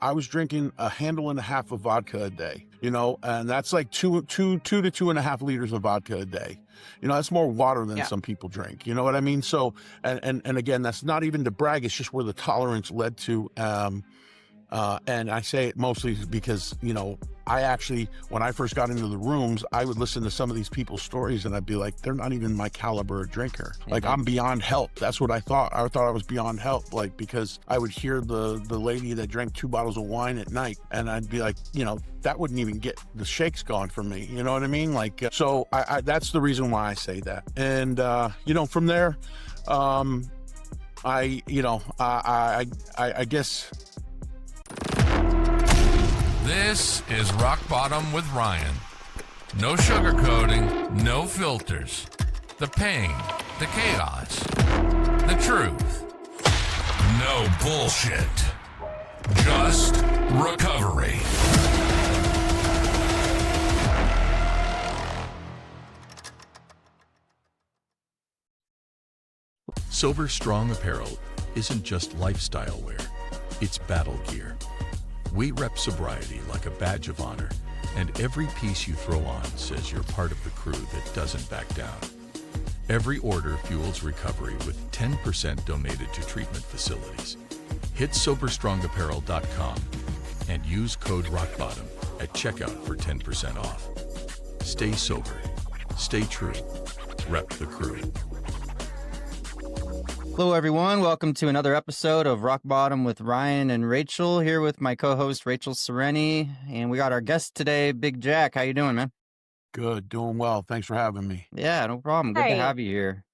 I was drinking a handle and a half of vodka a day, and that's like two to 2.5 liters of vodka a day. That's more water than Yeah. some people drink. You know what I mean? So, and again, that's not even to brag. It's just where the tolerance led to. And I say it mostly because, I actually, when I first got into the rooms, I would listen to some of these people's stories and I'd be like, they're not even my caliber of drinker. Like, I'm beyond help. That's what I thought. I thought I was beyond help, like, because I would hear the lady that drank 2 bottles of wine at night and I'd be like, that wouldn't even get the shakes going for me. You know what I mean? Like, so I that's the reason why I say that. And, from there, I guess. This is Rock Bottom with Ryan. No sugarcoating, no filters. The pain, the chaos, the truth. No bullshit. Just recovery. Sober Strong apparel isn't just lifestyle wear, it's battle gear. We rep sobriety like a badge of honor, and every piece you throw on says you're part of the crew that doesn't back down. Every order fuels recovery with 10% donated to treatment facilities. Hit SoberStrongApparel.com and use code ROCKBOTTOM at checkout for 10% off. Stay sober, stay true, rep the crew. Hello, everyone. Welcome to another episode of Rock Bottom with Ryan and Rachel, here with my co-host, Rachel Sereni. And we got our guest today, Big Jack. How you doing, man? Good, doing well. Thanks for having me. Yeah, no problem. Good to have you here.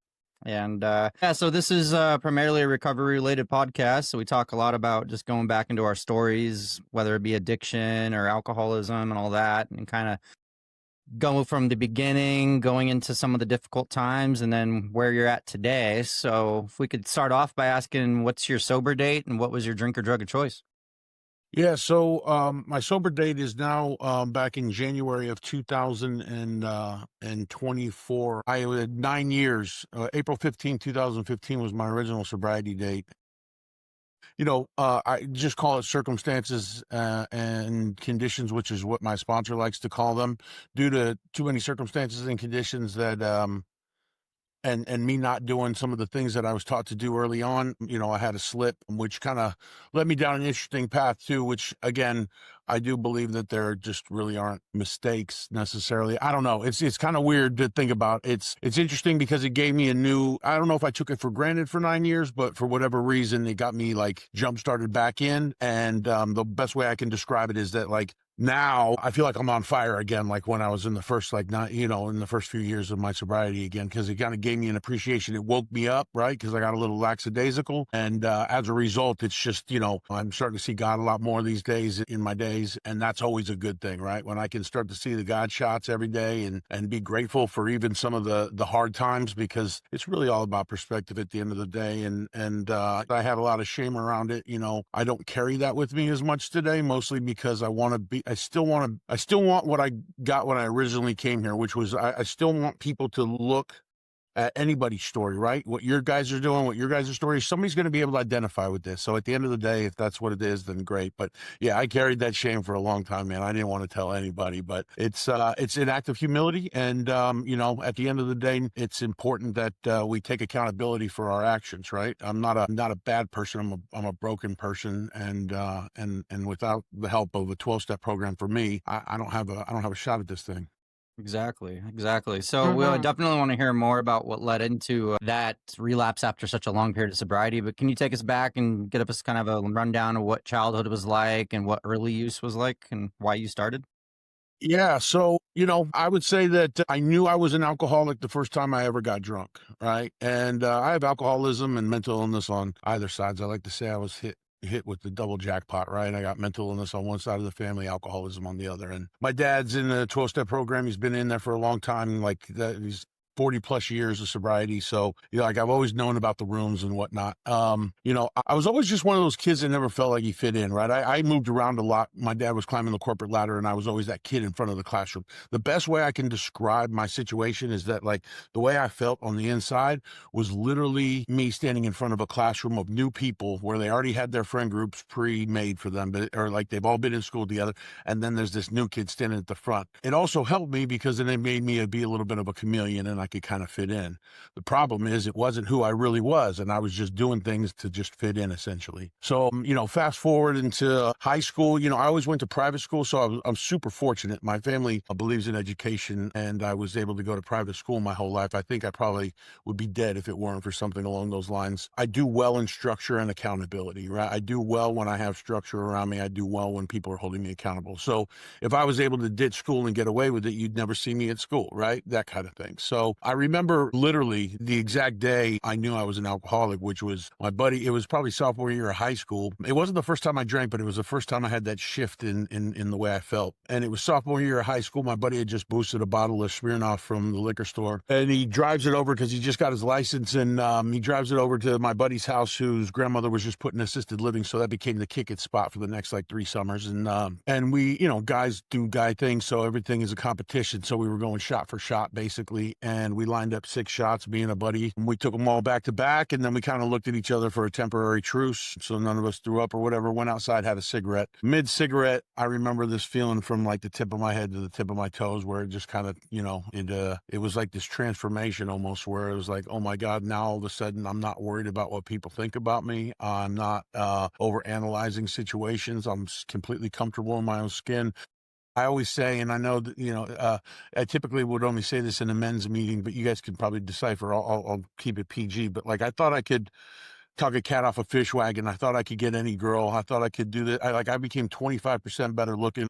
And so this is primarily a recovery-related podcast. So we talk a lot about just going back into our stories, whether it be addiction or alcoholism and all that, and kind of go from the beginning, going into some of the difficult times, and then where you're at today. So if we could start off by asking, what's your sober date and what was your drink or drug of choice? Yeah, so my sober date is now back in January of 2024. I had 9 years. April 15, 2015 was my original sobriety date. I just call it circumstances and conditions, which is what my sponsor likes to call them, due to too many circumstances and conditions that and me not doing some of the things that I was taught to do early on. I had a slip, which kind of led me down an interesting path too, which again, I do believe that there just really aren't mistakes necessarily. I don't know. It's kind of weird to think about. It's interesting because it gave me I don't know if I took it for granted for 9 years, but for whatever reason, it got me like jump started back in. And the best way I can describe it is that like, now I feel like I'm on fire again, like when I was in the first, in the first few years of my sobriety again, because it kind of gave me an appreciation. It woke me up, right? Because I got a little lackadaisical. And as a result, it's just, I'm starting to see God a lot more these days in my days. And that's always a good thing, right? When I can start to see the God shots every day and be grateful for even some of the hard times, because it's really all about perspective at the end of the day. And I had a lot of shame around it. I don't carry that with me as much today, mostly because I still want what I got when I originally came here, which was I still want people to look at anybody's story, right? What your guys are doing, what your guys' story, somebody's going to be able to identify with this. So at the end of the day, if that's what it is, then great. But yeah, I carried that shame for a long time, man. I didn't want to tell anybody, but it's an act of humility. And, at the end of the day, it's important that we take accountability for our actions, right? I'm not a bad person. I'm a broken person. And without the help of a 12-step program for me, I don't have a shot at this thing. Exactly. So we'll definitely want to hear more about what led into that relapse after such a long period of sobriety. But can you take us back and get us kind of a rundown of what childhood was like and what early use was like and why you started? Yeah. So, I would say that I knew I was an alcoholic the first time I ever got drunk. Right. And I have alcoholism and mental illness on either sides. I like to say I was hit with the double jackpot, right? I got mental illness on one side of the family, alcoholism on the other. And my dad's in the 12-step program. He's been in there for a long time. Like that, he's 40 plus years of sobriety. So, like I've always known about the rooms and whatnot. I was always just one of those kids that never felt like he fit in, right? I moved around a lot. My dad was climbing the corporate ladder and I was always that kid in front of the classroom. The best way I can describe my situation is that like the way I felt on the inside was literally me standing in front of a classroom of new people where they already had their friend groups pre-made for them, or like they've all been in school together. And then there's this new kid standing at the front. It also helped me because then it made me be a little bit of a chameleon and I could kind of fit in. The problem is it wasn't who I really was. And I was just doing things to just fit in essentially. So, fast forward into high school, I always went to private school. So I'm super fortunate. My family believes in education and I was able to go to private school my whole life. I think I probably would be dead if it weren't for something along those lines. I do well in structure and accountability, right? I do well when I have structure around me. I do well when people are holding me accountable. So if I was able to ditch school and get away with it, you'd never see me at school, right? That kind of thing. So I remember literally the exact day I knew I was an alcoholic, which was my buddy. It was probably sophomore year of high school. It wasn't the first time I drank, but it was the first time I had that shift in the way I felt. And it was sophomore year of high school. My buddy had just boosted a bottle of Smirnoff from the liquor store and he drives it over because he just got his license and he drives it over to my buddy's house whose grandmother was just putting assisted living. So that became the kick it spot for the next like 3 summers. And we, guys do guy things. So everything is a competition. So we were going shot for shot basically. And we lined up 6 shots, me and a buddy. And we took them all back to back. And then we kind of looked at each other for a temporary truce. So none of us threw up or whatever, went outside, had a cigarette. Mid cigarette, I remember this feeling from like the tip of my head to the tip of my toes where it just kind of, it was like this transformation almost where it was like, oh my God, now all of a sudden I'm not worried about what people think about me. I'm not over analyzing situations. I'm completely comfortable in my own skin. I always say, and I know that, I typically would only say this in a men's meeting, but you guys can probably decipher. I'll keep it PG, but like, I thought I could talk a cat off a fish wagon. I thought I could get any girl. I thought I could do that. I became 25% better looking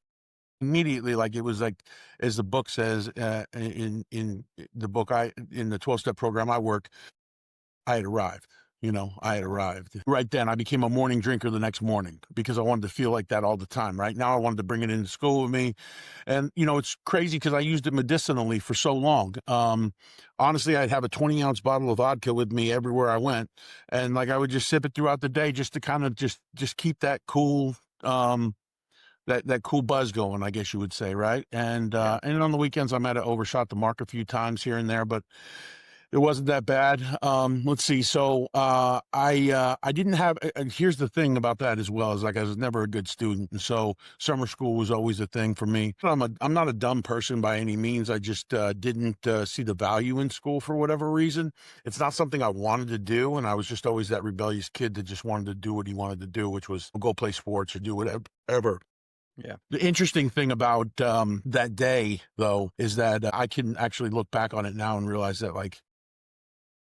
immediately. Like it was like, as the book says, in the book, in the 12-step program I work, I had arrived. I had arrived. Right then, I became a morning drinker the next morning because I wanted to feel like that all the time. Right now, I wanted to bring it into school with me. And, it's crazy because I used it medicinally for so long. Honestly, I'd have a 20-ounce bottle of vodka with me everywhere I went. And like I would just sip it throughout the day just to kind of just keep that cool, that cool buzz going, I guess you would say, right? And on the weekends, I might have overshot the mark a few times here and there, but it wasn't that bad. Let's see. So I didn't have. And here's the thing about that as well is like I was never a good student, and so summer school was always a thing for me. I'm not a dumb person by any means. I just didn't see the value in school for whatever reason. It's not something I wanted to do, and I was just always that rebellious kid that just wanted to do what he wanted to do, which was go play sports or do whatever. Yeah. The interesting thing about that day, though, is that I can actually look back on it now and realize that like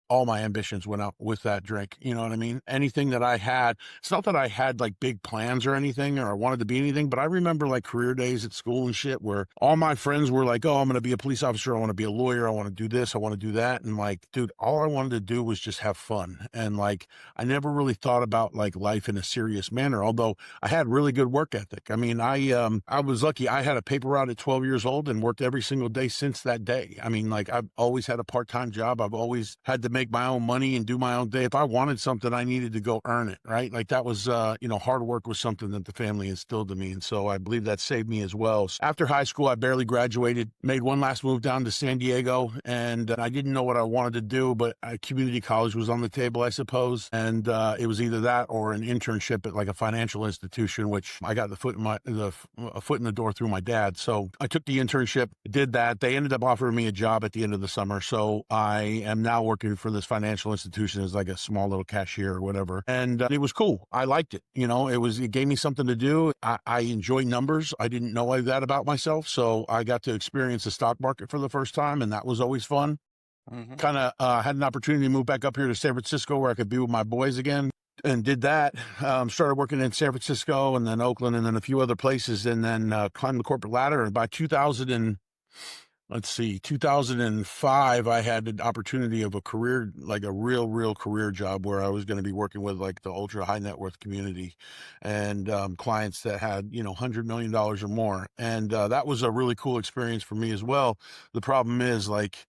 all my ambitions went out with that drink. You know what I mean? Anything that I had, it's not that I had like big plans or anything, or I wanted to be anything, but I remember like career days at school and shit where all my friends were like, oh, I'm going to be a police officer. I want to be a lawyer. I want to do this. I want to do that. And like, dude, all I wanted to do was just have fun. And like, I never really thought about like life in a serious manner, although I had really good work ethic. I mean, I was lucky. I had a paper route at 12 years old and worked every single day since that day. I mean, like I've always had a part-time job. I've always had to make my own money and do my own day. If I wanted something, I needed to go earn it, right? Like that was, hard work was something that the family instilled in me. And so I believe that saved me as well. After high school, I barely graduated, made one last move down to San Diego, and I didn't know what I wanted to do, but community college was on the table, I suppose. And it was either that or an internship at like a financial institution, which I got a foot in the door through my dad. So I took the internship, did that. They ended up offering me a job at the end of the summer. So I am now working for this financial institution as like a small little cashier or whatever. And it was cool. I liked it. It gave me something to do. I enjoy numbers. I didn't know that about myself. So I got to experience the stock market for the first time. And that was always fun. Mm-hmm. Kind of had an opportunity to move back up here to San Francisco where I could be with my boys again. And did that, started working in San Francisco and then Oakland and then a few other places, and then climbed the corporate ladder. And by 2005, I had an opportunity of a career, like a real career job where I was going to be working with like the ultra high net worth community and clients that had, $100 million or more. And that was a really cool experience for me as well. The problem is like,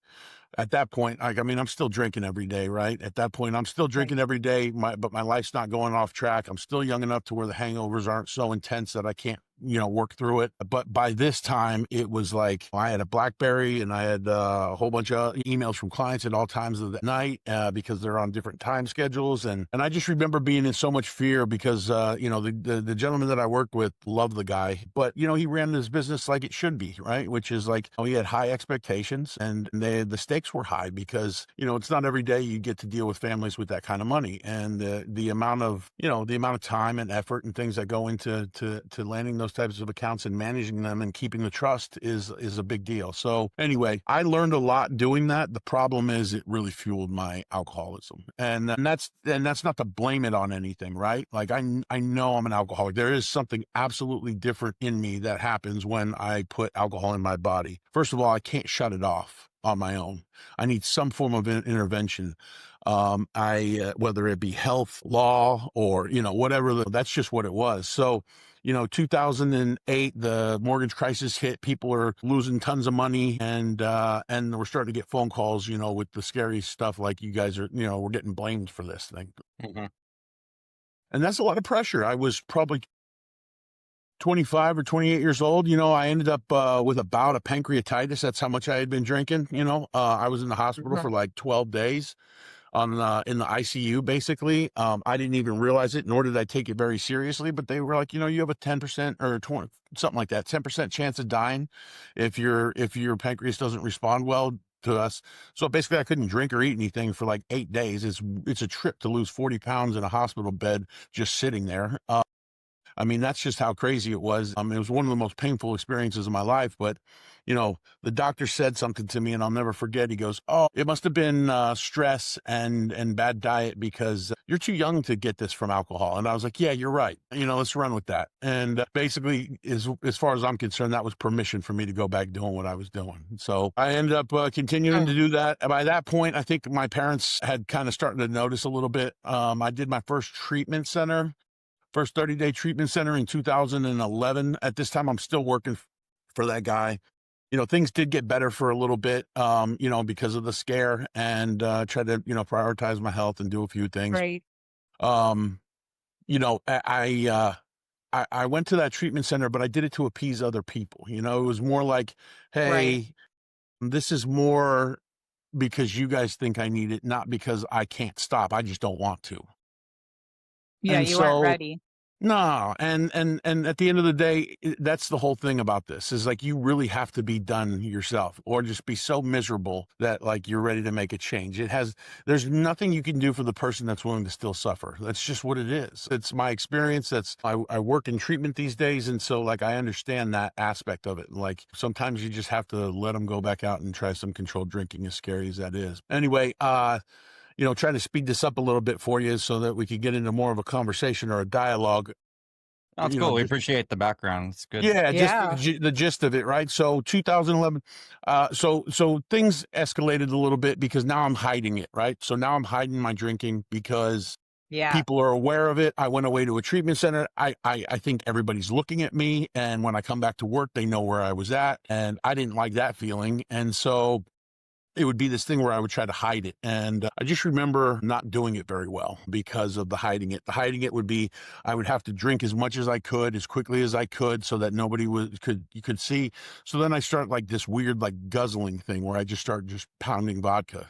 at that point, like, I mean, I'm still drinking every day, right? At that point, I'm still Right. drinking every day, but my life's not going off track. I'm still young enough to where the hangovers aren't so intense that I can't, work through it. But by this time, it was like I had a BlackBerry and I had a whole bunch of emails from clients at all times of the night because they're on different time schedules. And I just remember being in so much fear because, the gentleman that I worked with loved the guy, but, he ran his business like it should be, right? Which is like, he had high expectations and the stakes were high because, it's not every day you get to deal with families with that kind of money. And the amount of, the amount of time and effort and things that go into to landing those types of accounts and managing them and keeping the trust is a big deal. So anyway, I learned a lot doing that. The problem is it really fueled my alcoholism. And that's not to blame it on anything, right? Like I know I'm an alcoholic. There is something absolutely different in me that happens when I put alcohol in my body. First of all, I can't shut it off on my own. I need some form of intervention. Whether it be health, law, or, whatever, that's just what it was. So, 2008, the mortgage crisis hit, people are losing tons of money and we're starting to get phone calls, with the scary stuff. Like you guys are, we're getting blamed for this thing. Mhm. And that's a lot of pressure. I was probably 25 or 28 years old. I ended up with a bout of pancreatitis. That's how much I had been drinking. I was in the hospital for like 12 days in the ICU, basically. I didn't even realize it, nor did I take it very seriously, but they were like, you have a 10% or 20, something like that, 10% chance of dying if your pancreas doesn't respond well to us. So basically I couldn't drink or eat anything for like 8 days. It's a trip to lose 40 pounds in a hospital bed just sitting there. I mean, that's just how crazy it was. It was one of the most painful experiences of my life. But, the doctor said something to me and I'll never forget. He goes, "Oh, it must have been stress and bad diet because you're too young to get this from alcohol." And I was like, "Yeah, you're right. Let's run with that." And basically, as far as I'm concerned, that was permission for me to go back doing what I was doing. So I ended up continuing to do that. And by that point, I think my parents had kind of started to notice a little bit. I did my first 30-day treatment center in 2011. At this time, I'm still working for that guy. Things did get better for a little bit, because of the scare and tried to, prioritize my health and do a few things. Right. Um, I went to that treatment center, but I did it to appease other people. It was more like, hey, Right. this is more because you guys think I need it, not because I can't stop. I just don't want to. Yeah, And you weren't so ready. no, and at the end of the day, that's the whole thing about this is like you really have to be done yourself or just be so miserable that like you're ready to make a change. There's nothing you can do for the person that's willing to still suffer. That's just what it is. It's my experience. I work in treatment these days. And so like I understand that aspect of it. Like sometimes you just have to let them go back out and try some controlled drinking, as scary as that is. Anyway, try to speed this up a little bit for you so that we could get into more of a conversation or a dialogue. That's cool. We appreciate the background. It's good. Yeah, Yeah. just the gist of it, right? So 2011, so things escalated a little bit because now I'm hiding it, right? So now I'm hiding my drinking because Yeah. people are aware of it. I went away to a treatment center. I think everybody's looking at me, and when I come back to work, they know where I was at, and I didn't like that feeling, and so it would be this thing where I would try to hide it. And I just remember not doing it very well because of the hiding it. The hiding it would be, I would have to drink as much as I could, as quickly as I could so that nobody you could see. So then I start like this weird, like guzzling thing where I just start just pounding vodka,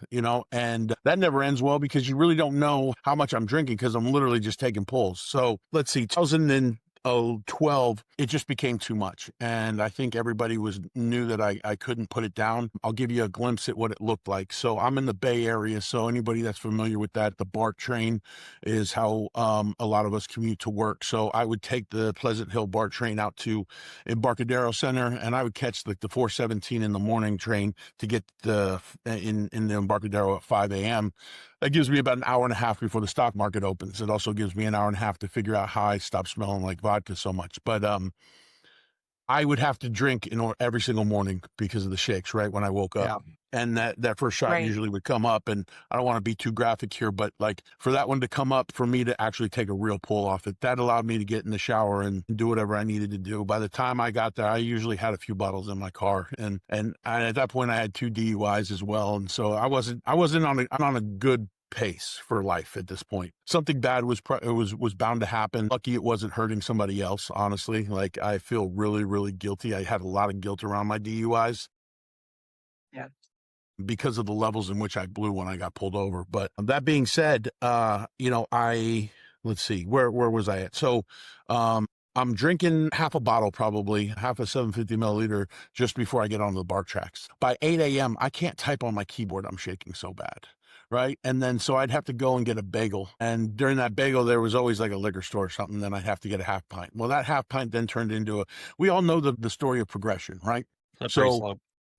and that never ends well because you really don't know how much I'm drinking because I'm literally just taking pulls. So let's see, 2012, it just became too much. And I think everybody knew that I couldn't put it down. I'll give you a glimpse at what it looked like. So I'm in the Bay Area. So anybody that's familiar with that, the BART train is how a lot of us commute to work. So I would take the Pleasant Hill BART train out to Embarcadero Center, and I would catch like the 417 in the morning train to get in the Embarcadero at 5 a.m. That gives me about an hour and a half before the stock market opens. It also gives me an hour and a half to figure out how I stop smelling like vodka so much. But I would have to drink every single morning because of the shakes, right, when I woke up. Yeah. And that first shot Right. usually would come up, and I don't want to be too graphic here, but like for that one to come up, for me to actually take a real pull off it, that allowed me to get in the shower and do whatever I needed to do. By the time I got there, I usually had a few bottles in my car, and at that point I had 2 DUIs as well, and so I wasn't on a good pace for life at this point. Something bad was bound to happen. Lucky it wasn't hurting somebody else, honestly. Like, I feel really, really guilty. I had a lot of guilt around my DUIs. Yeah. Because of the levels in which I blew when I got pulled over. But that being said, let's see, where was I at? So, I'm drinking half a bottle, probably half a 750 milliliter, just before I get on the BART tracks. By 8 a.m., I can't type on my keyboard. I'm shaking so bad. Right. And then so I'd have to go and get a bagel. And during that bagel, there was always like a liquor store or something. Then I'd have to get a half pint. Well, that half pint then turned into we all know the story of progression, right? So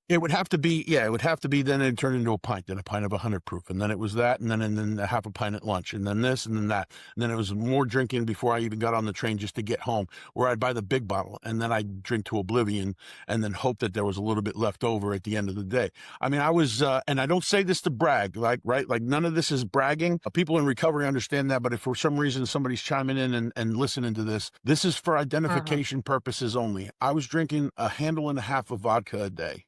it would have to be, then it turned into a pint, then a pint of 100 proof. And then it was that, and then a half a pint at lunch, and then this, and then that. And then it was more drinking before I even got on the train just to get home, where I'd buy the big bottle, and then I'd drink to oblivion, and then hope that there was a little bit left over at the end of the day. I mean, I was, and I don't say this to brag, like none of this is bragging. People in recovery understand that, but if for some reason somebody's chiming in and listening to this is for identification purposes only. I was drinking a handle and a half of vodka a day.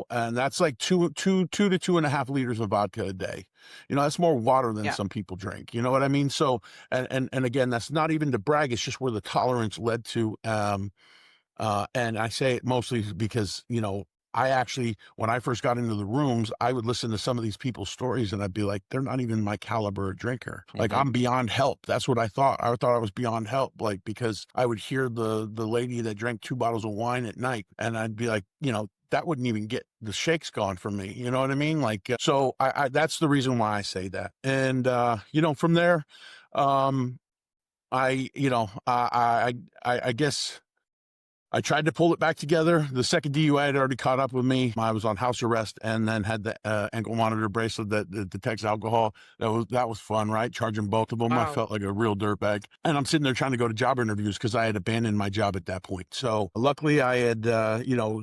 And that's like 2 to 2.5 liters of vodka a day. That's more water than some people drink. You know what I mean? So, and again, that's not even to brag. It's just where the tolerance led to. And I say it mostly because, I actually, when I first got into the rooms, I would listen to some of these people's stories and I'd be like, they're not even my caliber of drinker. Like, I'm beyond help. That's what I thought. I thought I was beyond help, like, because I would hear the lady that drank 2 bottles of wine at night, and I'd be like, that wouldn't even get the shakes gone for me. You know what I mean? Like, so I that's the reason why I say that. And, from there, I guess I tried to pull it back together. The second DUI had already caught up with me. I was on house arrest and then had the ankle monitor bracelet that detects alcohol. That was fun, right? Charging both of them. Wow. I felt like a real dirtbag. And I'm sitting there trying to go to job interviews because I had abandoned my job at that point. So luckily I had,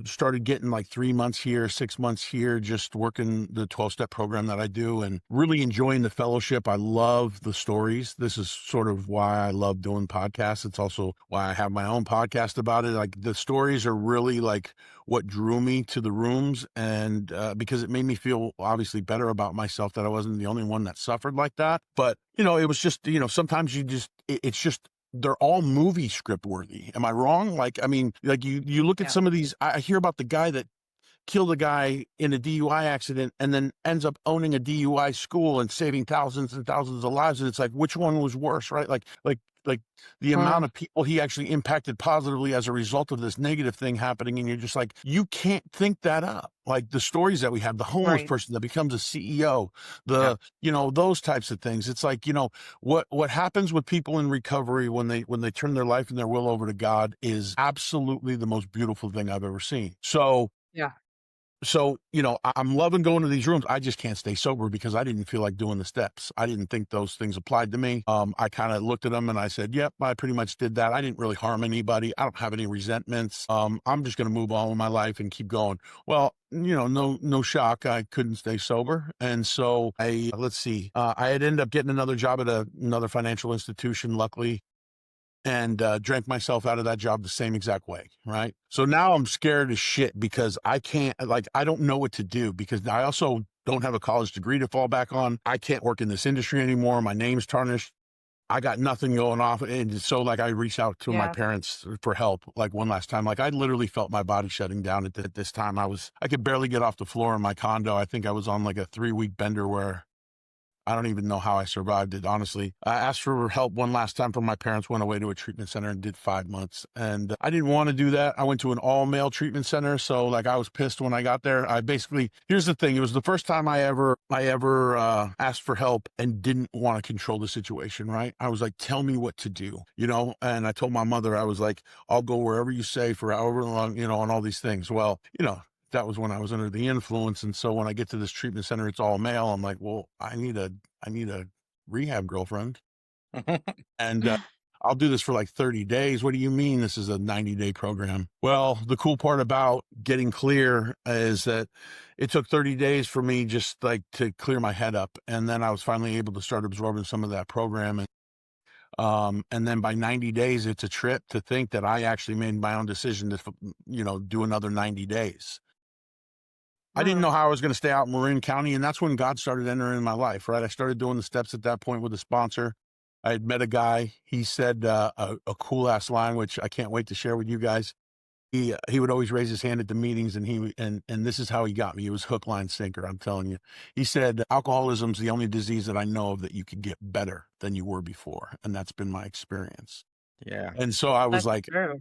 started getting like 3 months here, 6 months here, just working the 12-step program that I do and really enjoying the fellowship. I love the stories. This is sort of why I love doing podcasts. It's also why I have my own podcast about it. Like, the stories are really like what drew me to the rooms, and because it made me feel obviously better about myself that I wasn't the only one that suffered like that. But it was just, sometimes it's just, they're all movie script worthy. Am I wrong? Like, I mean, like you look at some of these, I hear about the guy that killed a guy in a DUI accident and then ends up owning a DUI school and saving thousands and thousands of lives. And it's like, which one was worse, right? Like the amount of people he actually impacted positively as a result of this negative thing happening. And you're just like, you can't think that up. Like the stories that we have, the homeless person that becomes a CEO, those types of things. It's like, what happens with people in recovery when they turn their life and their will over to God is absolutely the most beautiful thing I've ever seen. So, I'm loving going to these rooms. I just can't stay sober because I didn't feel like doing the steps. I didn't think those things applied to me. I kind of looked at them and I said, yep, I pretty much did that. I didn't really harm anybody. I don't have any resentments. I'm just going to move on with my life and keep going. Well, no shock. I couldn't stay sober. And so I had ended up getting another job at another financial institution, luckily, and drank myself out of that job the same exact way, right? So now I'm scared as shit because I don't know what to do because I also don't have a college degree to fall back on. I can't work in this industry anymore. My name's tarnished. I got nothing going off. And so I reached out to my parents for help like one last time. Like I literally felt my body shutting down at this time. I could barely get off the floor in my condo. I think I was on like a 3-week bender where I don't even know how I survived it, honestly. I asked for help one last time from my parents, went away to a treatment center and did 5 months. And I didn't want to do that. I went to an all-male treatment center. So I was pissed when I got there. Here's the thing. It was the first time I ever asked for help and didn't want to control the situation, right? I was like, tell me what to do, And I told my mother, I was like, I'll go wherever you say for however long, and all these things. Well, that was when I was under the influence. And so when I get to this treatment center, it's all male. I'm like, well, I need a rehab girlfriend. And I'll do this for like 30 days. What do you mean this is a 90-day program? Well, the cool part about getting clear is that it took 30 days for me just like to clear my head up. And then I was finally able to start absorbing some of that program. And then by 90 days, it's a trip to think that I actually made my own decision to, do another 90 days. I didn't know how I was going to stay out in Marin County. And that's when God started entering my life, right? I started doing the steps at that point with a sponsor. I had met a guy. He said a cool ass line, which I can't wait to share with you guys. He would always raise his hand at the meetings, and this is how he got me. It was hook, line, sinker. I'm telling you. He said, "Alcoholism's the only disease that I know of that you could get better than you were before," and that's been my experience. Yeah. And so I was That's like, true.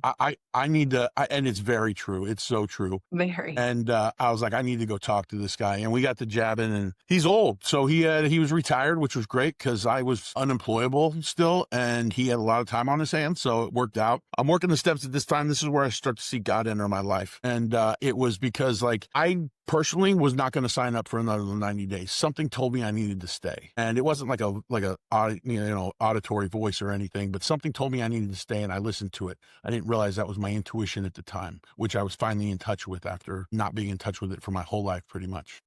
I need to, and it's very true. It's so true. Very. And I was like, I need to go talk to this guy. And we got to jabbing, and he's old. So he was retired, which was great because I was unemployable still. And he had a lot of time on his hands. So it worked out. I'm working the steps at this time. This is where I start to see God enter my life. And it was because like I personally was not going to sign up for another 90 days. Something told me I needed to stay. And it wasn't like a auditory voice or anything, but something told me I needed to stay, and I listened to it. I didn't realize that was my intuition at the time, which I was finally in touch with after not being in touch with it for my whole life, pretty much.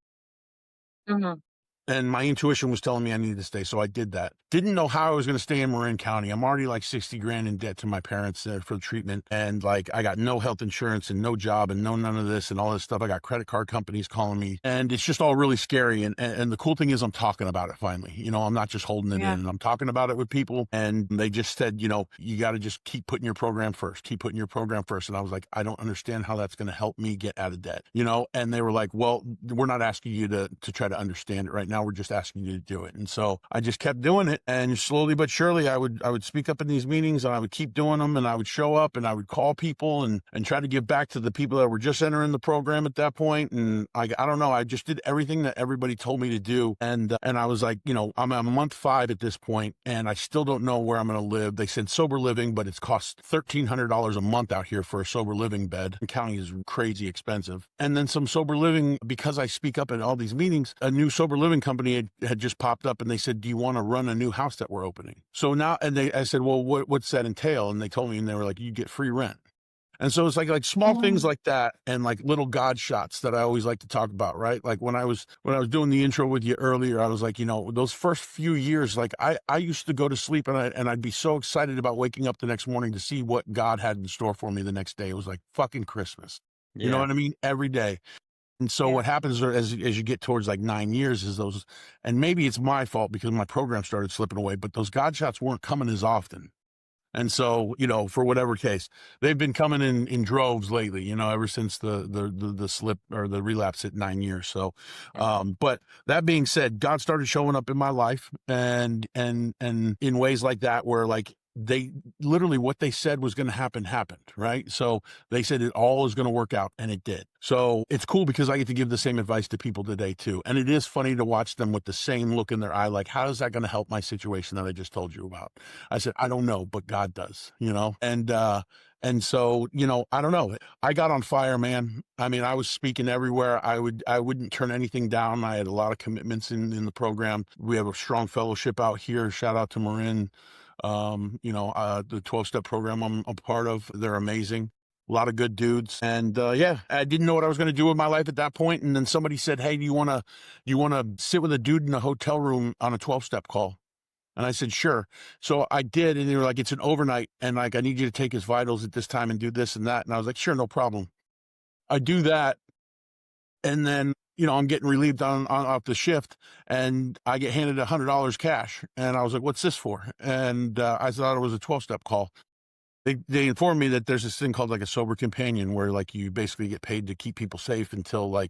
Mhm. And my intuition was telling me I needed to stay. So I did that. Didn't know how I was going to stay in Marin County. I'm already like 60 grand in debt to my parents for the treatment. And like, I got no health insurance and no job and none of this and all this stuff. I got credit card companies calling me, and it's just all really scary. And the cool thing is I'm talking about it finally. I'm not just holding it Yeah. in, and I'm talking about it with people. And they just said, you got to just keep putting your program first, keep putting your program first. And I was like, I don't understand how that's going to help me get out of debt, and they were like, well, we're not asking you to try to understand it right now. We're just asking you to do it. And so I just kept doing it, and slowly but surely I would speak up in these meetings, and I would keep doing them, and I would show up, and I would call people and try to give back to the people that were just entering the program at that point. And I don't know, I just did everything that everybody told me to do. And I was like, I'm on month 5 at this point, and I still don't know where I'm going to live. They said sober living, but it's cost $1,300 a month out here for a sober living bed. The county is crazy expensive. And then some sober living, because I speak up at all these meetings, a new sober living company had just popped up, and they said, do you want to run a new house that we're opening? So now, I said, well, what's that entail? And they told me, and they were like, you get free rent. And so it's like small things like that, and like little God shots that I always like to talk about, right? Like when I was doing the intro with you earlier, I was like, those first few years, like I used to go to sleep and I'd be so excited about waking up the next morning to see what God had in store for me the next day. It was like fucking Christmas. You know what I mean? Every day. And so Yeah. what happens as you get towards like 9 years is those, and maybe it's my fault because my program started slipping away, but those God shots weren't coming as often. And so, for whatever case, they've been coming in droves lately, ever since the slip or the relapse at 9 years. So, but that being said, God started showing up in my life, and in ways like that, where like they literally, what they said was going to happen happened, right? So they said it all is going to work out, and it did. So it's cool because I get to give the same advice to people today too. And it is funny to watch them with the same look in their eye, like, how is that going to help my situation that I just told you about? I said, I don't know, but God does, and so, I don't know. I got on fire, man. I mean, I was speaking everywhere. I wouldn't turn anything down. I had a lot of commitments in the program. We have a strong fellowship out here. Shout out to Marin. The 12-step program I'm a part of. They're amazing. A lot of good dudes. And I didn't know what I was going to do with my life at that point. And then somebody said, hey, do you want to sit with a dude in a hotel room on a 12-step call? And I said, sure. So I did. And they were like, it's an overnight. And like, I need you to take his vitals at this time and do this and that. And I was like, sure, no problem. I do that. And then, I'm getting relieved on off the shift, and I get handed $100 cash. And I was like, what's this for? And I thought it was a 12-step call. They informed me that there's this thing called like a sober companion, where like you basically get paid to keep people safe until they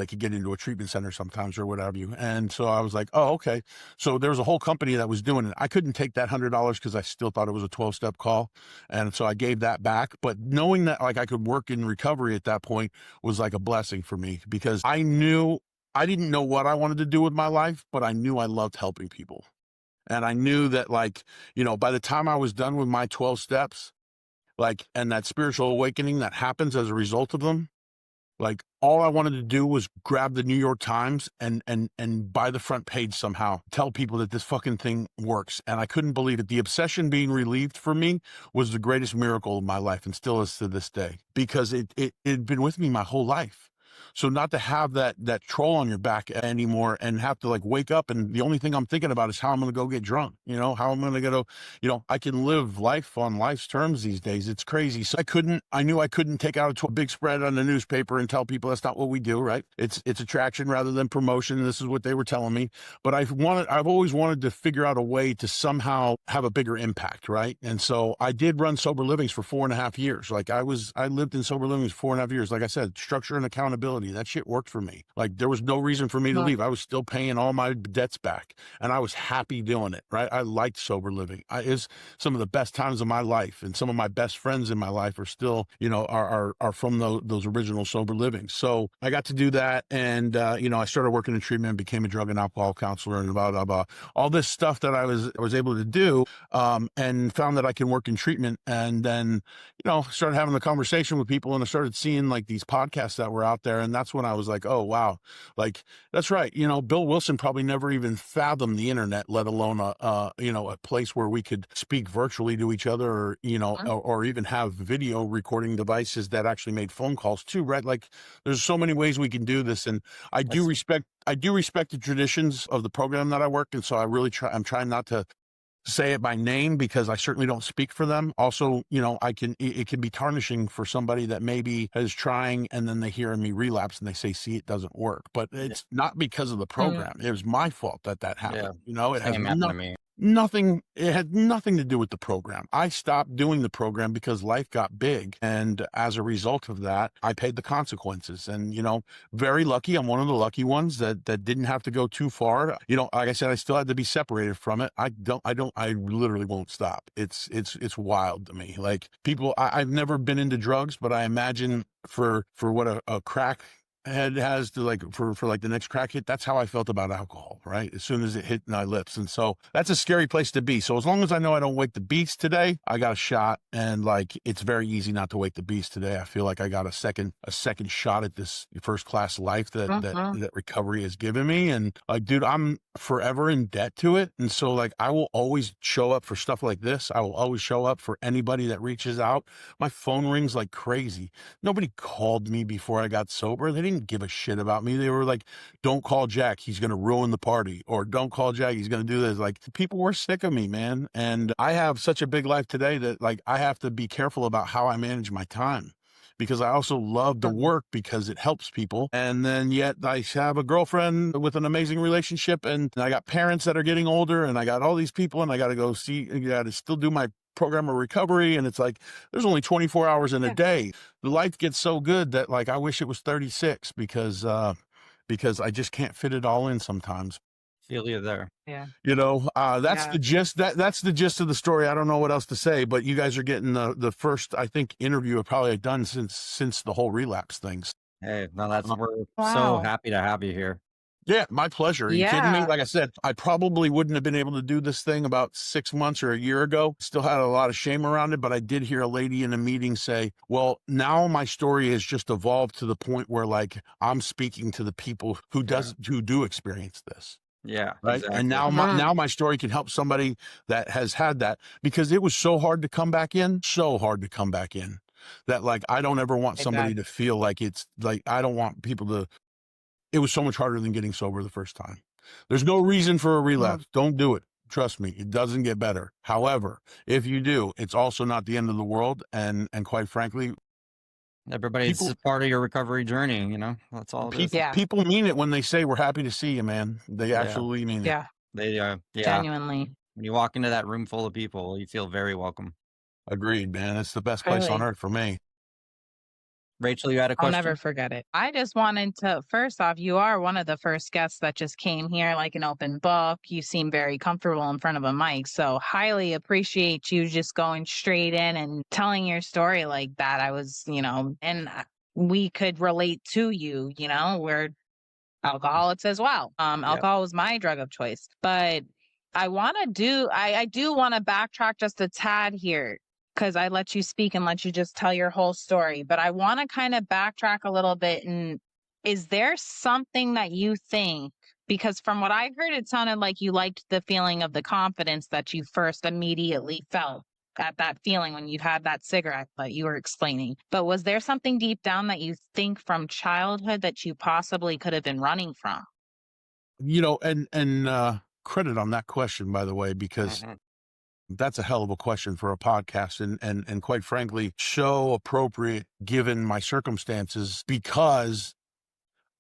could get into a treatment center sometimes or whatever you. And so I was like, oh, okay. So there was a whole company that was doing it. I couldn't take that $100 because I still thought it was a 12-step call. And so I gave that back. But knowing that like I could work in recovery at that point was like a blessing for me, because I didn't know what I wanted to do with my life, but I knew I loved helping people. And I knew that like, by the time I was done with my 12 steps, like, and that spiritual awakening that happens as a result of them, Like all I wanted to do was grab the New York Times and buy the front page somehow, tell people that this fucking thing works. And I couldn't believe it. The obsession being relieved for me was the greatest miracle of my life, and still is to this day, because it had been with me my whole life. So not to have that troll on your back anymore and have to like wake up and the only thing I'm thinking about is how I'm going to go get drunk, how I'm going to go, I can live life on life's terms these days. It's crazy. So I knew I couldn't take out a big spread on the newspaper and tell people that's not what we do, right? It's attraction rather than promotion. This is what they were telling me. But I've always wanted to figure out a way to somehow have a bigger impact, right? And so I did run sober livings for 4.5 years. Like I lived in sober livings for 4.5 years. Like I said, structure and accountability. That shit worked for me. Like there was no reason for me to leave. I was still paying all my debts back, and I was happy doing it. Right? I liked sober living. It's some of the best times of my life, and some of my best friends in my life are still, are from those original sober livings. So I got to do that, and I started working in treatment, became a drug and alcohol counselor, and blah blah blah. All this stuff that I was able to do, and found that I can work in treatment, and then started having the conversation with people, and I started seeing like these podcasts that were out there, and that's when I was like, oh wow, like that's right. Bill Wilson probably never even fathomed the internet, let alone a place where we could speak virtually to each other, or or even have video recording devices that actually made phone calls too, right? Like there's so many ways we can do this, and I do respect the traditions of the program that I work, and so I'm trying not to say it by name because I certainly don't speak for them. Also, it can be tarnishing for somebody that maybe is trying and then they hear me relapse and they say, see, it doesn't work. But it's not because of the program. It was my fault that happened. It has happened to me. it had nothing to do with the program. I stopped doing the program because life got big. And as a result of that, I paid the consequences. And, very lucky. I'm one of the lucky ones that didn't have to go too far. Like I said, I still had to be separated from it. I literally won't stop. It's wild to me. Like people, I've never been into drugs, but I imagine for what a crack head has to like for like the next crack hit, that's how I felt about alcohol, right? As soon as it hit my lips. And so that's a scary place to be. So as long as I know I don't wake the beast today, I got a shot. And like it's very easy not to wake the beast today. I feel like I got a second shot at this first class life that recovery has given me. And like, dude, I'm forever in debt to it. And so like I will always show up for stuff like this. I will always show up for anybody that reaches out. My phone rings like crazy. Nobody called me before I got sober. They didn't give a shit about me. They were like, don't call Jack, he's going to ruin the party, or don't call Jack, he's going to do this. Like people were sick of me, man. And I have such a big life today that like I have to be careful about how I manage my time, because I also love the work because it helps people. And then yet I have a girlfriend with an amazing relationship, and I got parents that are getting older, and I got all these people, and I got to go see, I got to still do my program of recovery. And it's like, there's only 24 hours in a day. The life gets so good that like, I wish it was 36 because I just can't fit it all in sometimes. Feel you there. Yeah. That's the gist. That's the gist of the story. I don't know what else to say, but you guys are getting the first, I think, interview I've probably done since the whole relapse things. Hey, no, we're so happy to have you here. Yeah, my pleasure. Are you kidding me? Like I said, I probably wouldn't have been able to do this thing about 6 months or a year ago. Still had a lot of shame around it, but I did hear a lady in a meeting say, well, now my story has just evolved to the point where like I'm speaking to the people who do experience this. Yeah. Right. Exactly. And now my story can help somebody that has had that, because it was so hard to come back in, that like, I don't ever want somebody to feel like it's like, I don't want people to, it was so much harder than getting sober the first time. There's no reason for a relapse. Don't do it. Trust me, it doesn't get better. However, if you do, it's also not the end of the world. And quite frankly, everybody's part of your recovery journey, that's all it is. People mean it when they say we're happy to see you, man. They absolutely mean it. Yeah. They Genuinely. When you walk into that room full of people, you feel very welcome. Agreed, man. It's the best place on earth for me. Rachel, you had a question? I'll never forget it. I just wanted to, first off, you are one of the first guests that just came here like an open book. You seem very comfortable in front of a mic. So highly appreciate you just going straight in and telling your story like that. I was, and we could relate to you, we're alcoholics as well. Alcohol was my drug of choice. But I do want to backtrack just a tad here. because I let you speak and let you just tell your whole story. But I want to kind of backtrack a little bit. And is there something that you think, because from what I heard, it sounded like you liked the feeling of the confidence that you first immediately felt at that feeling when you had that cigarette that you were explaining. But was there something deep down that you think from childhood that you possibly could have been running from? And credit on that question, by the way, because Mhm. that's a hell of a question for a podcast, and quite frankly, so appropriate given my circumstances, because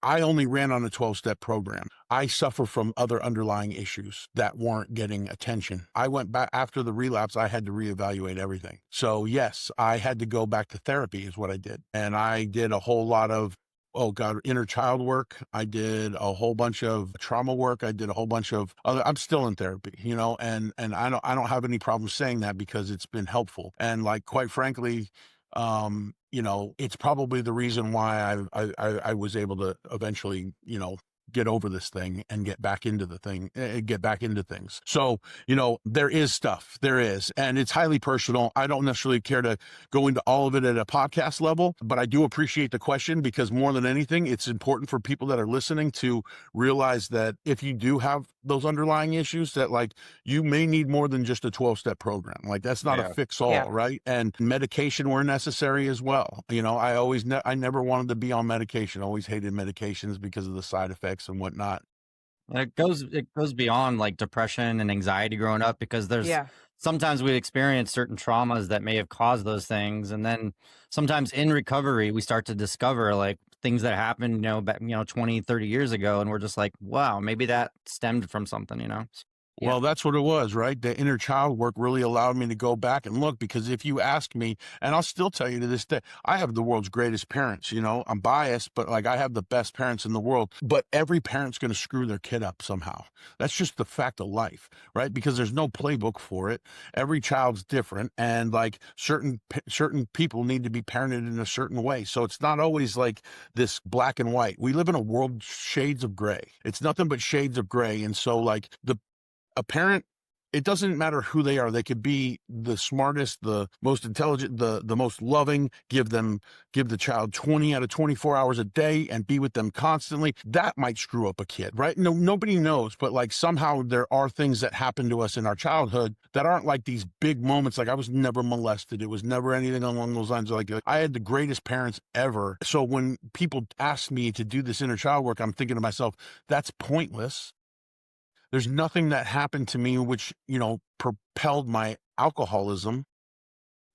I only ran on a 12-step program. I suffer from other underlying issues that weren't getting attention. I went back after the relapse. I had to reevaluate everything. So yes, I had to go back to therapy is what I did. And I did a whole lot of, oh God, inner child work. I did a whole bunch of trauma work. I did a whole bunch of other, I'm still in therapy, and I don't have any problem saying that because it's been helpful. And like, quite frankly, it's probably the reason why I was able to eventually, get over this thing and get back into things. So, there is stuff, and it's highly personal. I don't necessarily care to go into all of it at a podcast level, but I do appreciate the question, because more than anything, it's important for people that are listening to realize that if you do have those underlying issues, that like you may need more than just a 12-step program. Like that's not a Yeah. fix all, Yeah. right? And medication where necessary as well. I never wanted to be on medication. I always hated medications because of the side effects and whatnot. And it goes beyond like depression and anxiety growing up, because there's Yeah. sometimes we experience certain traumas that may have caused those things, and then sometimes in recovery we start to discover like things that happened, 20, 30 years ago, and we're just like, wow, maybe that stemmed from something. Yeah. Well, that's what it was, right? The inner child work really allowed me to go back and look, because if you ask me, and I'll still tell you to this day, I have the world's greatest parents. I'm biased, but like I have the best parents in the world. But every parent's going to screw their kid up somehow. That's just the fact of life, right? Because there's no playbook for it. Every child's different, and like certain people need to be parented in a certain way. So it's not always like this black and white. We live in a world shades of gray. It's nothing but shades of gray, and so like a parent, it doesn't matter who they are. They could be the smartest, the most intelligent, the most loving. Give the child 20 out of 24 hours a day and be with them constantly. That might screw up a kid, right? No, nobody knows, but like somehow there are things that happen to us in our childhood that aren't like these big moments. Like I was never molested. It was never anything along those lines. Like I had the greatest parents ever. So when people ask me to do this inner child work, I'm thinking to myself, that's pointless. There's nothing that happened to me which, propelled my alcoholism.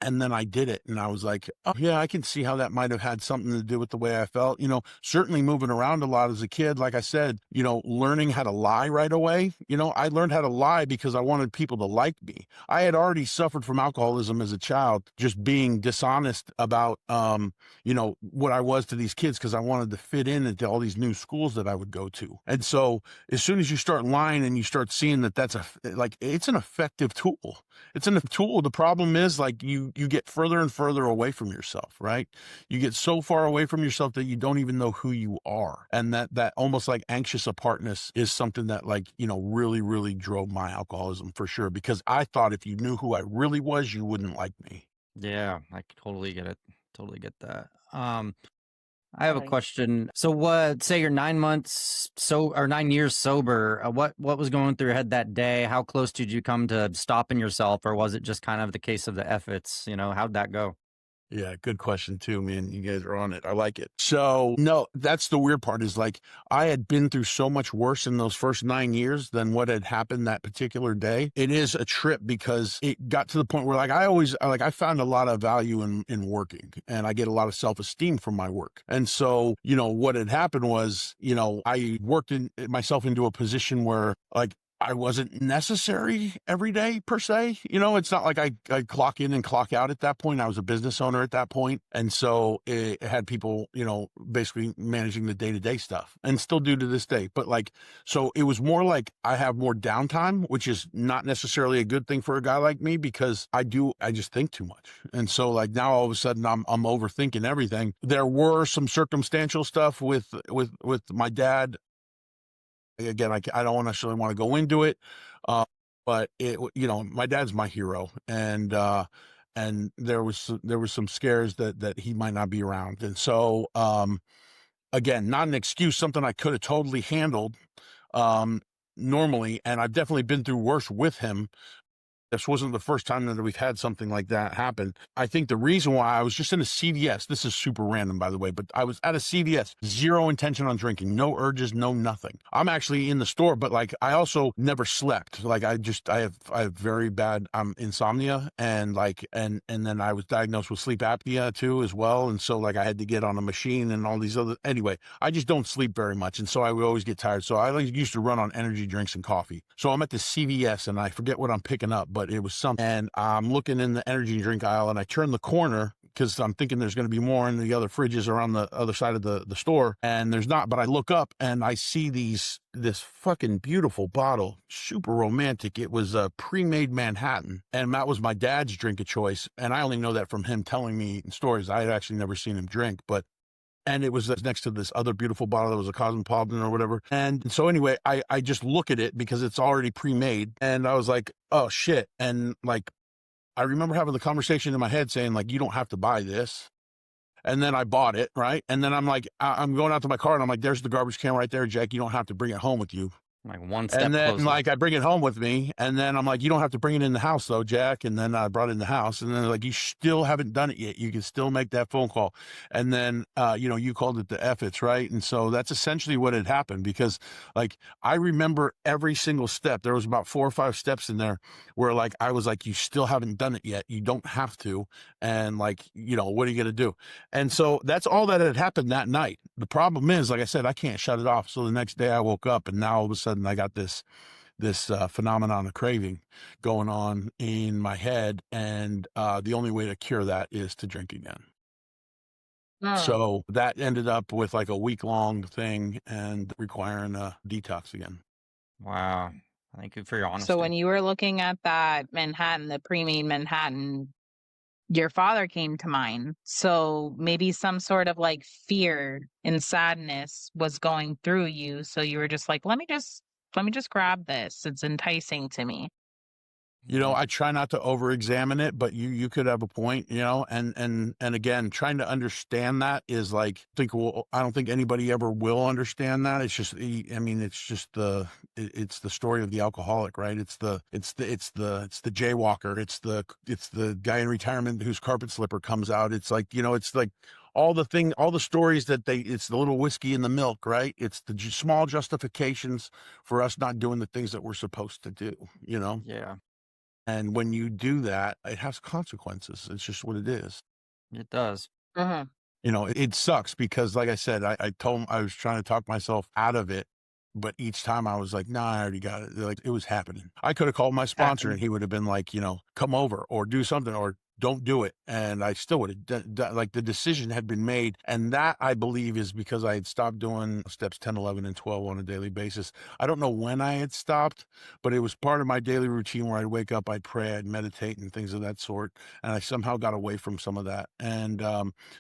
And then I did it, and I was like, oh, yeah, I can see how that might have had something to do with the way I felt. Certainly moving around a lot as a kid, like I said, learning how to lie right away. I learned how to lie because I wanted people to like me. I had already suffered from alcoholism as a child, just being dishonest about, what I was to these kids, because I wanted to fit in into all these new schools that I would go to. And so as soon as you start lying and you start seeing that it's an effective tool. It's a tool. The problem is like you get further and further away from yourself, right? You get so far away from yourself that you don't even know who you are. And that almost like anxious apartness is something that like, really, really drove my alcoholism for sure. Because I thought if you knew who I really was, you wouldn't like me. Yeah, I totally get it. Totally get that. I have a Right. question. So what, say you're 9 months or 9 years sober, what was going through your head that day? How close did you come to stopping yourself, or was it just kind of the case of the efforts? How'd that go? Yeah, good question too, man. You guys are on it. I like it. So, no, that's the weird part is like I had been through so much worse in those first 9 years than what had happened that particular day. It is a trip because it got to the point where like I found a lot of value in working, and I get a lot of self-esteem from my work. And so, what had happened was, I worked myself into a position where like I wasn't necessary every day per se. It's not like I clock in and clock out at that point. I was a business owner at that point. And so it had people, basically managing the day-to-day stuff, and still do to this day. But like, so it was more like I have more downtime, which is not necessarily a good thing for a guy like me, because I just think too much. And so like now all of a sudden I'm overthinking everything. There were some circumstantial stuff with my dad. Again, I don't necessarily want to go into it, but my dad's my hero, and and there was some scares that he might not be around. And so, again, not an excuse, something I could have totally handled, normally. And I've definitely been through worse with him. This wasn't the first time that we've had something like that happen. I think the reason why I was just in a CVS, this is super random, by the way, but I was at a CVS, zero intention on drinking, no urges, no nothing. I'm actually in the store, but like, I also never slept. Like, I have very bad insomnia, and like, and then I was diagnosed with sleep apnea too as well. And so like, I had to get on a machine and all these other, anyway, I just don't sleep very much. And so I would always get tired. So I like used to run on energy drinks and coffee. So I'm at the CVS and I forget what I'm picking up, but it was something. And I'm looking in the energy drink aisle, and I turn the corner because I'm thinking there's going to be more in the other fridges around the other side of the store. And there's not, but I look up and I see this fucking beautiful bottle, super romantic. It was a pre-made Manhattan, and that was my dad's drink of choice. And I only know that from him telling me stories. I had actually never seen him drink, and it was next to this other beautiful bottle that was a Cosmopolitan or whatever. And so anyway, I just look at it because it's already pre-made. And I was like, oh shit. And like, I remember having the conversation in my head saying like, you don't have to buy this. And then I bought it, right? And then I'm like, I'm going out to my car and I'm like, there's the garbage can right there, Jack. You don't have to bring it home with you. Like one step And then closer. like I bring it home with me, and then I'm like, you don't have to bring it in the house though, Jack. And then I brought it in the house, and then like, you still haven't done it yet. You can still make that phone call. And then you called it the F-its, right? And so that's essentially what had happened, because like I remember every single step. There was about 4 or 5 steps in there where like I was like, you still haven't done it yet. You don't have to. And like, what are you gonna do? And so that's all that had happened that night. The problem is, like I said, I can't shut it off. So the next day I woke up, and now all of a sudden I got this phenomenon of craving going on in my head, and the only way to cure that is to drink again. So that ended up with like a week-long thing and requiring a detox again. Wow. Thank you for your honesty. So when you were looking at that Manhattan, the pre-made Manhattan, your father came to mind. So maybe some sort of like fear and sadness was going through you. So you were just like, let me just grab this. It's enticing to me. I try not to over-examine it, but you could have a point, and again, trying to understand that is like, I don't think anybody ever will understand that. It's just, I mean, it's the story of the alcoholic, right? It's the jaywalker. It's the guy in retirement whose carpet slipper comes out. It's like, it's like all the stories that it's the little whiskey in the milk, right? It's the small justifications for us not doing the things that we're supposed to do, Yeah, And when you do that, it has consequences. It's just what it is. it does. Mhm. It sucks because, like I said, I told him I was trying to talk myself out of it, but each time I was like, nah, I already got it. Like, it was happening. I could have called my sponsor and he would have been like, come over or do something or don't do it. And I still would have, like, the decision had been made. And that, I believe, is because I had stopped doing steps 10, 11, and 12 on a daily basis. I don't know when I had stopped, but it was part of my daily routine where I'd wake up, I'd pray, I'd meditate and things of that sort. And I somehow got away from some of that. And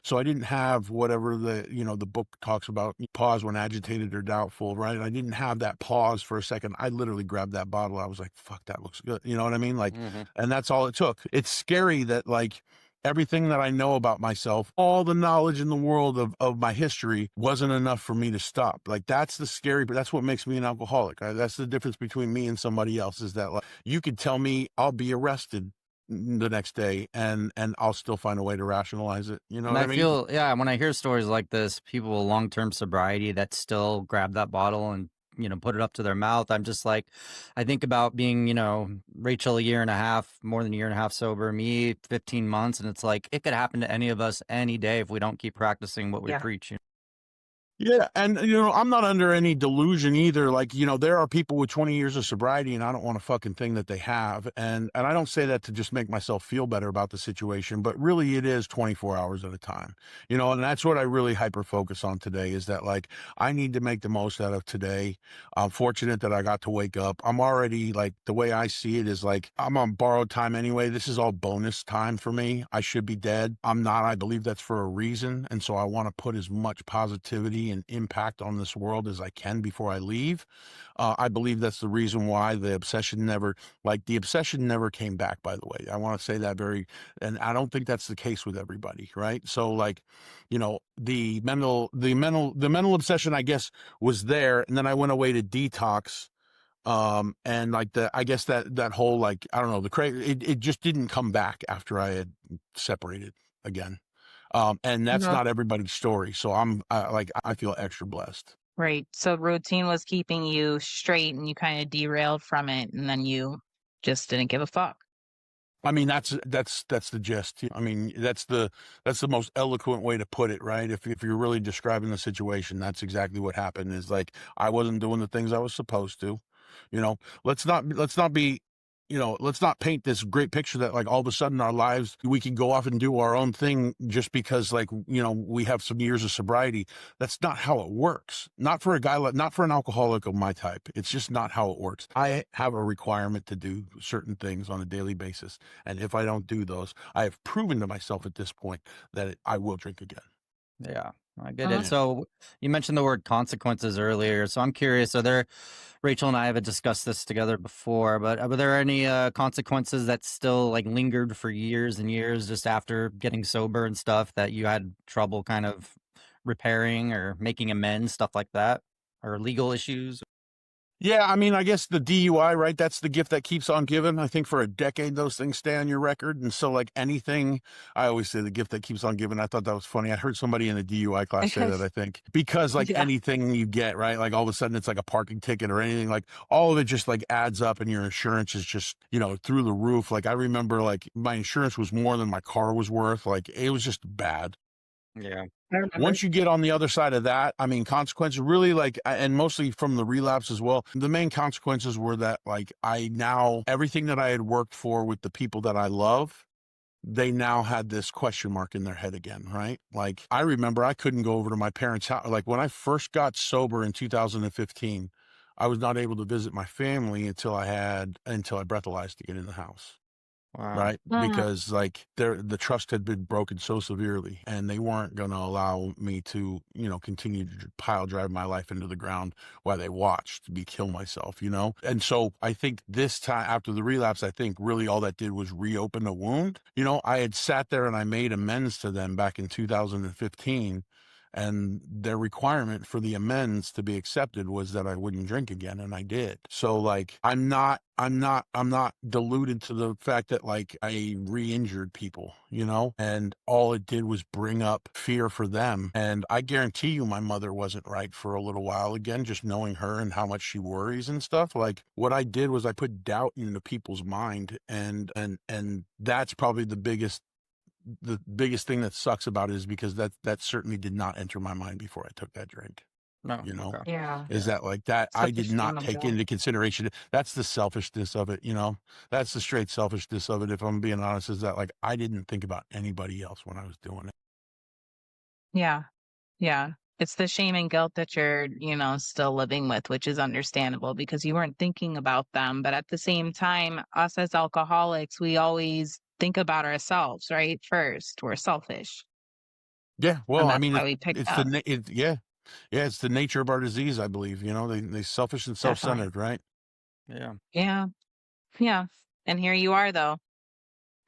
so I didn't have whatever the book talks about, pause when agitated or doubtful, right? I didn't have that pause for a second. I literally grabbed that bottle. I was like, fuck, that looks good. You know what I mean? Like, and that's all it took. It's scary that like everything that I know about myself, all the knowledge in the world of my history wasn't enough for me to stop. Like, that's the scary, but that's what makes me an alcoholic. Right? That's the difference between me and somebody else, is that like, you could tell me I'll be arrested the next day and I'll still find a way to rationalize it. You know And what I I mean? feel, when I hear stories like this, people with long-term sobriety that still grab that bottle and, put it up to their mouth. I'm just like, I think about being, Rachel more than a year and a half sober, me 15 months. And it's like, it could happen to any of us any day if we don't keep practicing what we Yeah. preach. Yeah. And, I'm not under any delusion either. Like, there are people with 20 years of sobriety and I don't want a fucking thing that they have. And I don't say that to just make myself feel better about the situation, but really it is 24 hours at a time, and that's what I really hyper focus on today, is that like, I need to make the most out of today. I'm fortunate that I got to wake up. I'm already, like, the way I see it is like, I'm on borrowed time anyway. This is all bonus time for me. I should be dead. I'm not. I believe that's for a reason. And so I want to put as much positivity be an impact on this world as I can before I leave. I believe that's the reason why the obsession never came back, by the way. I want to say that and I don't think that's the case with everybody, right? So like, the mental obsession, I guess, was there. And then I went away to detox. And like I guess that whole, like, I don't know, it just didn't come back after I had separated again. And that's not everybody's story. So I feel extra blessed. Right. So routine was keeping you straight and you kind of derailed from it and then you just didn't give a fuck. I mean, that's the gist. I mean, that's the most eloquent way to put it, right? If you're really describing the situation, that's exactly what happened. Is like I wasn't doing the things I was supposed to. Let's not be, let's not paint this great picture that like all of a sudden our lives we can go off and do our own thing just because like we have some years of sobriety. That's not how it works. Not for not for an alcoholic of my type. It's just not how it works. I have a requirement to do certain things on a daily basis, and if I don't do those, I have proven to myself at this point that I will drink again. Yeah, I get Uh-huh. it. So you mentioned the word consequences earlier. So I'm curious, Rachel and I have discussed this together before, but were there any consequences that still like lingered for years and years just after getting sober and stuff that you had trouble kind of repairing or making amends, stuff like that, or legal issues? Yeah, I mean, I guess the DUI, right? That's the gift that keeps on giving. I think for a decade, those things stay on your record. And so, like anything, I always say the gift that keeps on giving. I thought that was funny. I heard somebody in the DUI class say that, I think, because like Yeah. anything you get, right? Like all of a sudden it's like a parking ticket or anything, like all of it just like adds up and your insurance is just, through the roof. Like I remember like my insurance was more than my car was worth. Like it was just bad. Yeah. I remember. Once you get on the other side of that, I mean, consequences really like, and mostly from the relapse as well, the main consequences were that like everything that I had worked for with the people that I love, they now had this question mark in their head again, right? Like I remember I couldn't go over to my parents' house. Like when I first got sober in 2015, I was not able to visit my family until I breathalyzed to get in the house. Wow. Right. Because like the trust had been broken so severely and they weren't going to allow me to, continue to pile drive my life into the ground while they watched me kill myself, And so I think this time after the relapse, I think really all that did was reopen a wound. I had sat there and I made amends to them back in 2015. And their requirement for the amends to be accepted was that I wouldn't drink again. And I did. So like, I'm not deluded to the fact that like I re-injured people, and all it did was bring up fear for them. And I guarantee you my mother wasn't right for a little while again, just knowing her and how much she worries and stuff. Like what I did was I put doubt into people's mind and that's probably the biggest thing that sucks about it is because that certainly did not enter my mind before I took that drink. No. Okay. Yeah. Is that like that? Such I a did shame not of take that. into consideration. That's the selfishness of it. That's the straight selfishness of it. If I'm being honest, is that like, I didn't think about anybody else when I was doing it. Yeah. Yeah. It's the shame and guilt that you're, still living with, which is understandable because you weren't thinking about them. But at the same time, us as alcoholics, we always think about ourselves, right? First, we're selfish. Yeah. Well, And I that's mean, why we picked up. yeah. Yeah. It's the nature of our disease, I believe, they selfish and Definitely. self-centered, right? Yeah. Yeah. Yeah. And here you are, though.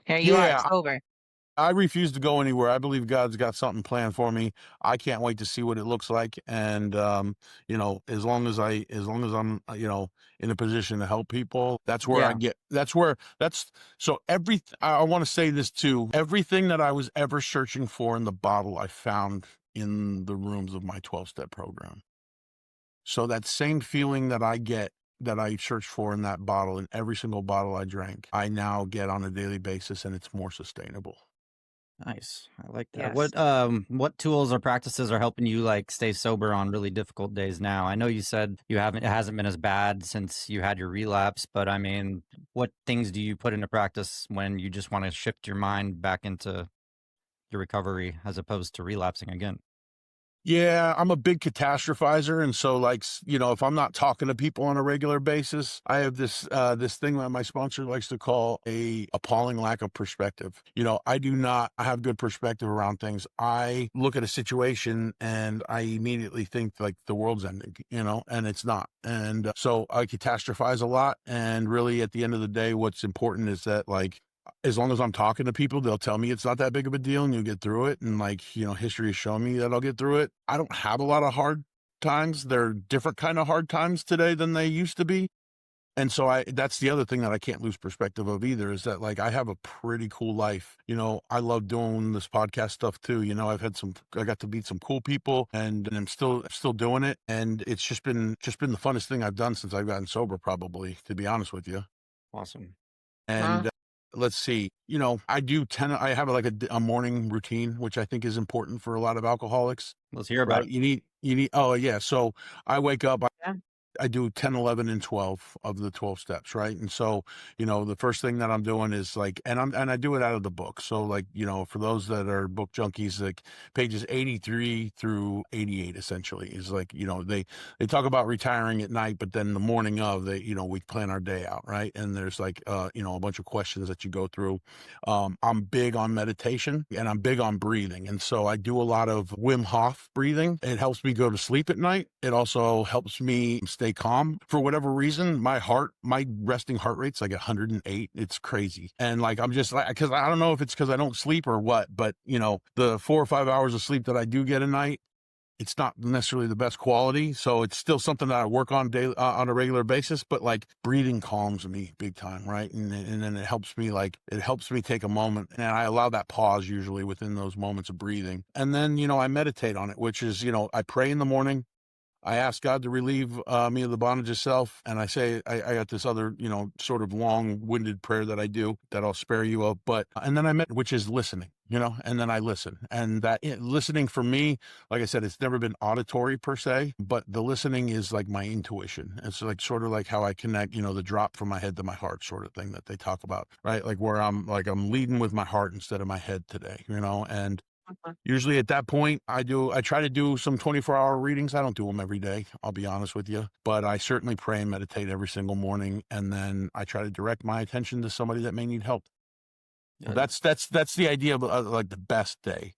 Here you are, Yeah. sober. I refuse to go anywhere. I believe God's got something planned for me. I can't wait to see what it looks like. And, as long as I'm, in a position to help people, that's where I want to say this too. Everything that I was ever searching for in the bottle, I found in the rooms of my 12-step program. So that same feeling that I get that I searched for in that bottle, in every single bottle I drank, I now get on a daily basis and it's more sustainable. Nice. I like that. Yes. What tools or practices are helping you like stay sober on really difficult days now? I know you said it hasn't been as bad since you had your relapse, but I mean, what things do you put into practice when you just want to shift your mind back into your recovery as opposed to relapsing again? Yeah, I'm a big catastrophizer, and so like if I'm not talking to people on a regular basis, I have this thing that my sponsor likes to call a appalling lack of perspective. I do not have good perspective around things. I look at a situation and I immediately think like the world's ending, and it's not. And so I catastrophize a lot. And really, at the end of the day, what's important is that like, as long as I'm talking to people, they'll tell me it's not that big of a deal and you'll get through it. And like, history has shown me that I'll get through it. I don't have a lot of hard times. They're different kind of hard times today than they used to be. And so that's the other thing that I can't lose perspective of either, is that like I have a pretty cool life. I love doing this podcast stuff too. I got to meet some cool people, and I'm still doing it. And it's just been the funnest thing I've done since I've gotten sober, probably, to be honest with you. Awesome. And let's see, I have like a morning routine, which I think is important for a lot of alcoholics. Let's hear about Right? You need, oh yeah. So I wake up, Yeah. I do 10, 11, and 12 of the 12 steps, right? And so, the first thing that I'm doing is like, and I do it out of the book. So like, for those that are book junkies, like pages 83 through 88 essentially is like, they talk about retiring at night, but then the morning of we plan our day out, right? And there's like, a bunch of questions that you go through. I'm big on meditation and I'm big on breathing. And so I do a lot of Wim Hof breathing. It helps me go to sleep at night. It also helps me stay calm. For whatever reason, my resting heart rate's like 108. It's crazy. And like, I'm just like, because I don't know if it's because I don't sleep or what, but the 4 or 5 hours of sleep that I do get a night, it's not necessarily the best quality. So it's still something that I work on daily, on a regular basis, but like breathing calms me big time. Right. And then it helps me take a moment, and I allow that pause usually within those moments of breathing. And then, I meditate on it, which is, I pray in the morning. I ask God to relieve me of the bondage of self. And I say, I got this other, sort of long-winded prayer that I do that I'll spare you of. But, and then which is listening, and then I listen. And listening for me, like I said, it's never been auditory per se, but the listening is like my intuition. It's like sort of like how I connect, the drop from my head to my heart sort of thing that they talk about, right? Like where I'm leading with my heart instead of my head today, and usually at that point, I try to do some 24-hour readings. I don't do them every day, I'll be honest with you, but I certainly pray and meditate every single morning. And then I try to direct my attention to somebody that may need help. Yeah. That's the idea of like the best day.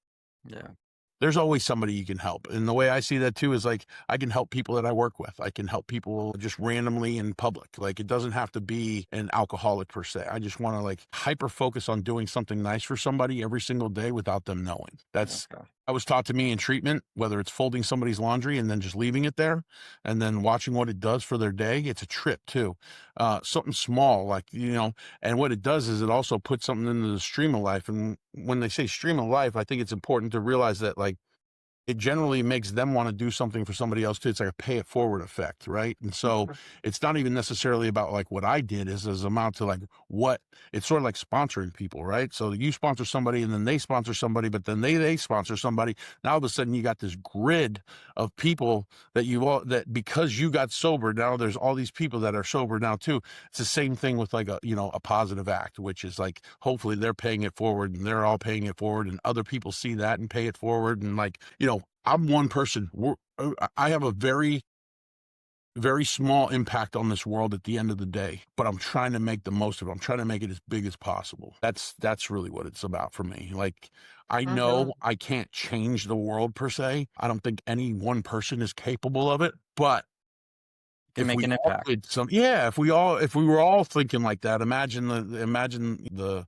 Yeah. There's always somebody you can help. And the way I see that too is like, I can help people that I work with. I can help people just randomly in public. Like it doesn't have to be an alcoholic per se. I just want to like hyper focus on doing something nice for somebody every single day without them knowing. That's, Okay. I was taught to me in treatment, whether it's folding somebody's laundry and then just leaving it there and then watching what it does for their day. It's a trip too. Something small, like, and what it does is it also puts something into the stream of life. And when they say stream of life, I think it's important to realize that like, it generally makes them want to do something for somebody else too. It's like a pay it forward effect, right? And so it's not even necessarily about like what I did is as amount to like what it's sort of like sponsoring people, right? So you sponsor somebody and then they sponsor somebody, but then they sponsor somebody. Now all of a sudden you got this grid of people that because you got sober, now there's all these people that are sober now too. It's the same thing with like a positive act, which is like, hopefully they're paying it forward and they're all paying it forward and other people see that and pay it forward. And like, I'm one person. I have a very, very small impact on this world at the end of the day, but I'm trying to make the most of it. I'm trying to make it as big as possible. That's really what it's about for me. Like, I know I can't change the world per se. I don't think any one person is capable of it, but Can make an impact. if we were all thinking like that, imagine the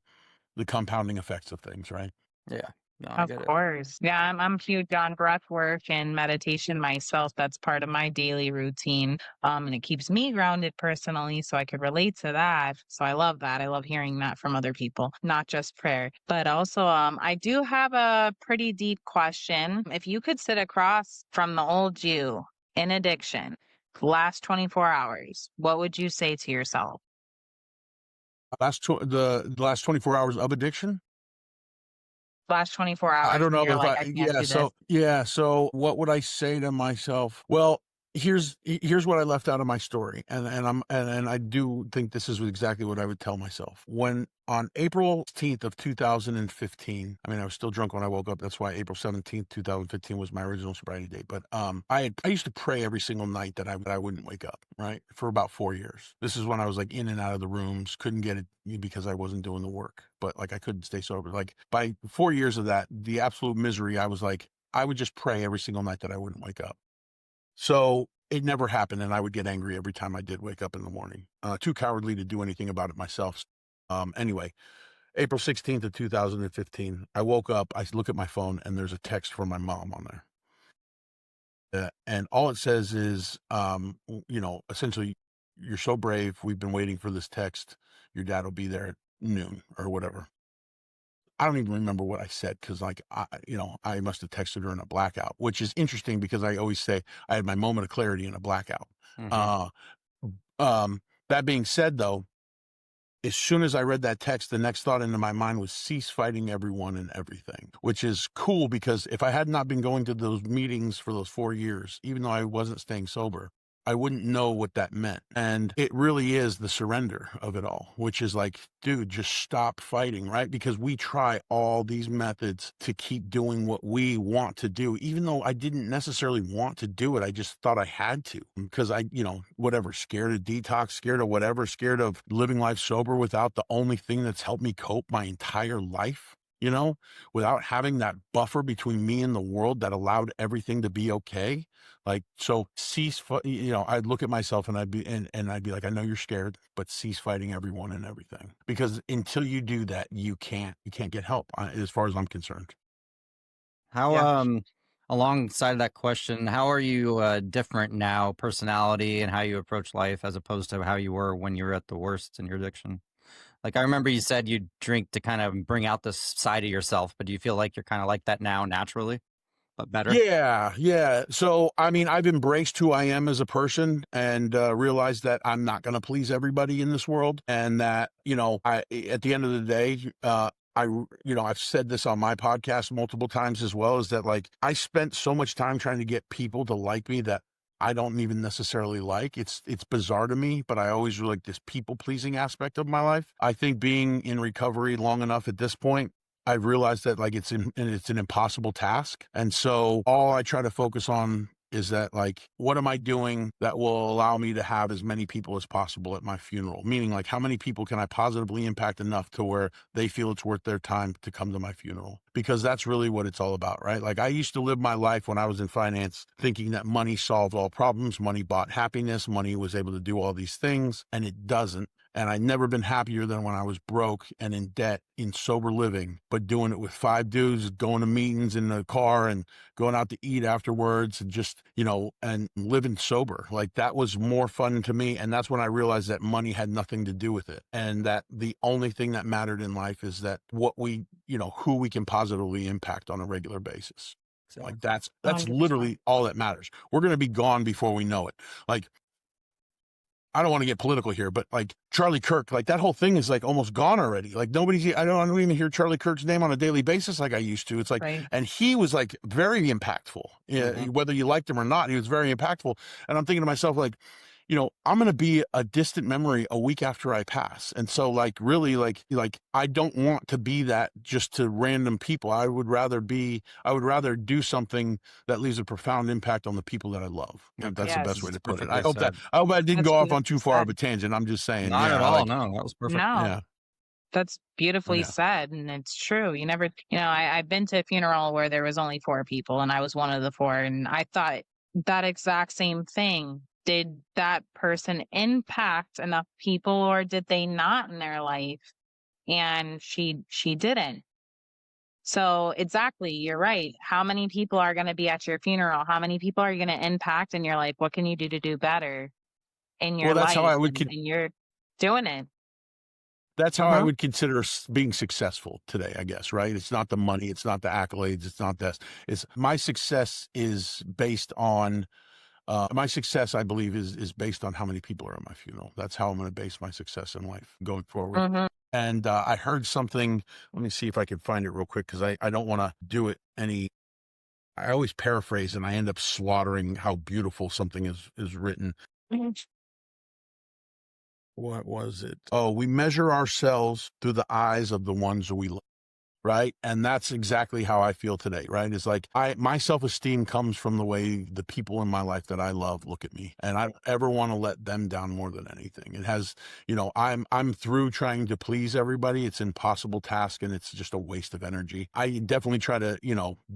compounding effects of things, right? Yeah. No, I Of get it. course. Yeah, I'm huge on breath work and meditation myself. That's part of my daily routine. And it keeps me grounded personally, so I could relate to that. So I love that. I love hearing that from other people, not just prayer. But also, I do have a pretty deep question. If you could sit across from the old you in addiction, last 24 hours, what would you say to yourself? The last 24 hours of addiction? Last 24 hours. I don't know where you're if like, I can't do this. So what would I say to myself? Well, here's what I left out of my story, and I do think this is exactly what I would tell myself. When on April 16th of 2015, I mean, I was still drunk when I woke up. That's why April 17th, 2015 was my original sobriety date. But I used to pray every single night that I wouldn't wake up, right? For about 4 years. This is when I was like in and out of the rooms, couldn't get it because I wasn't doing the work, but like I couldn't stay sober. Like by 4 years of that, the absolute misery, I was like, I would just pray every single night that I wouldn't wake up. So it never happened, and I would get angry every time I did wake up in the morning. Too cowardly to do anything about it myself. Anyway, April 16th of 2015, I woke up, I look at my phone, and there's a text from my mom on there. And all it says is, essentially, you're so brave. We've been waiting for this text. Your dad will be there at noon or whatever. I don't even remember what I said because, like, I must have texted her in a blackout, which is interesting because I always say I had my moment of clarity in a blackout. Mm-hmm. That being said, though, as soon as I read that text, the next thought into my mind was cease fighting everyone and everything, which is cool because if I had not been going to those meetings for those 4 years, even though I wasn't staying sober, I wouldn't know what that meant. And it really is the surrender of it all, which is like, dude, just stop fighting, right? Because we try all these methods to keep doing what we want to do, even though I didn't necessarily want to do it. I just thought I had to because whatever, scared of detox, scared of whatever, scared of living life sober without the only thing that's helped me cope my entire life. Without having that buffer between me and the world that allowed everything to be okay. Like, so I'd look at myself and I'd be like, I know you're scared, but cease fighting everyone and everything. Because until you do that, you can't get help as far as I'm concerned. How, Yeah. alongside that question, how are you different now, personality and how you approach life as opposed to how you were when you were at the worst in your addiction? Like, I remember you said you drink to kind of bring out this side of yourself, but do you feel like you're kind of like that now naturally, but better? Yeah. So, I mean, I've embraced who I am as a person and realized that I'm not going to please everybody in this world. And that, at the end of the day, I've said this on my podcast multiple times as well, is that like I spent so much time trying to get people to like me that I don't even necessarily like. It's bizarre to me, but I always like this people pleasing aspect of my life. I think being in recovery long enough at this point, I've realized that like it's an impossible task. And so all I try to focus on is that like, what am I doing that will allow me to have as many people as possible at my funeral? Meaning like, how many people can I positively impact enough to where they feel it's worth their time to come to my funeral? Because that's really what it's all about, right? Like I used to live my life when I was in finance thinking that money solved all problems. Money bought happiness. Money was able to do all these things, and it doesn't. And I'd never been happier than when I was broke and in debt in sober living, but doing it with 5 dudes, going to meetings in the car and going out to eat afterwards and just, and living sober. Like that was more fun to me. And that's when I realized that money had nothing to do with it. And that the only thing that mattered in life is that what we, who we can positively impact on a regular basis. Like that's 100%. literally all that matters. We're going to be gone before we know it. Like, I don't want to get political here, but like Charlie Kirk, like that whole thing is like almost gone already. Like I don't even hear Charlie Kirk's name on a daily basis like I used to. It's like, Right. and he was like very impactful, whether you liked him or not. He was very impactful. And I'm thinking to myself, like, I'm going to be a distant memory a week after I pass. And so like, really like I don't want to be that just to random people. I would rather do something that leaves a profound impact on the people that I love. That's the best way Yes. to put it. Perfectly said. I hope I didn't That's go off on too beautifully far of said. a tangent. I'm just saying, Not at yeah, all. like, No, that was perfect. No, yeah, that's beautifully yeah. said. And it's true. You never, I've been to a funeral where there was only 4 people and I was one of the 4. And I thought that exact same thing. Did that person impact enough people or did they not in their life? And she didn't. So exactly, you're right. How many people are going to be at your funeral? How many people are you going to impact in your life? What can you do to do better in your Well, that's how life? I would, And you're doing it. that's how I would consider being successful today, I guess, right? It's not the money. It's not the accolades. It's not this. It's my success is based on, my success, I believe, is based on how many people are at my funeral. That's how I'm going to base my success in life going forward. Mhm. And I heard something. Let me see if I can find it real quick because I don't want to do it any I always paraphrase and I end up slaughtering how beautiful something is written. What was it? Oh, we measure ourselves through the eyes of the ones we love. Right. And that's exactly how I feel today. Right. It's like my self-esteem comes from the way the people in my life that I love look at me. And I don't ever want to let them down more than anything. It has, I'm through trying to please everybody. It's an impossible task and it's just a waste of energy. I definitely try to,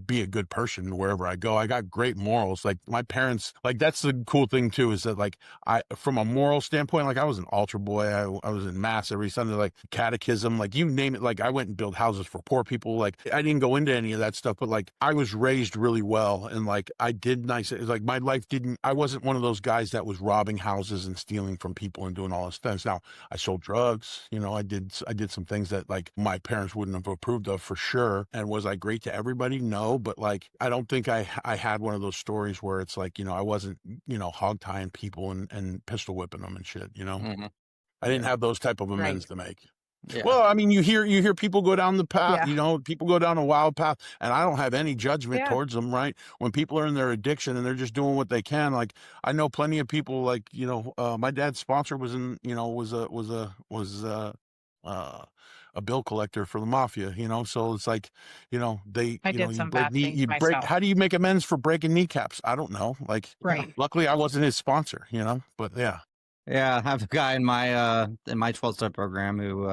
be a good person wherever I go. I got great morals. Like my parents, like that's the cool thing too, is that like from a moral standpoint, like I was an altar boy. I was in mass every Sunday, like catechism, like you name it. Like I went and built houses for poor people. Like I didn't go into any of that stuff, but like I was raised really well. And like I did nice, like my life I wasn't one of those guys that was robbing houses and stealing from people and doing all this stuff. Now I sold drugs, I did some things that like my parents wouldn't have approved of for sure. And was I great to everybody? No, but like, I don't think I had one of those stories where it's like, I wasn't, hog tying people and pistol whipping them and shit, Mhm. I didn't Yeah. have those type of amends Right. to make. Yeah. Well, I mean, you hear people go down the path, Yeah. people go down a wild path, and I don't have any judgment Yeah. towards them, right? When people are in their addiction and they're just doing what they can, like I know plenty of people, like my dad's sponsor was in, a bill collector for the mafia, so it's like, they, I did you some break bad things myself. how do you make amends for breaking kneecaps? I don't know. Like, Right. luckily I wasn't his sponsor, but yeah. Yeah, I have a guy in my 12-step program who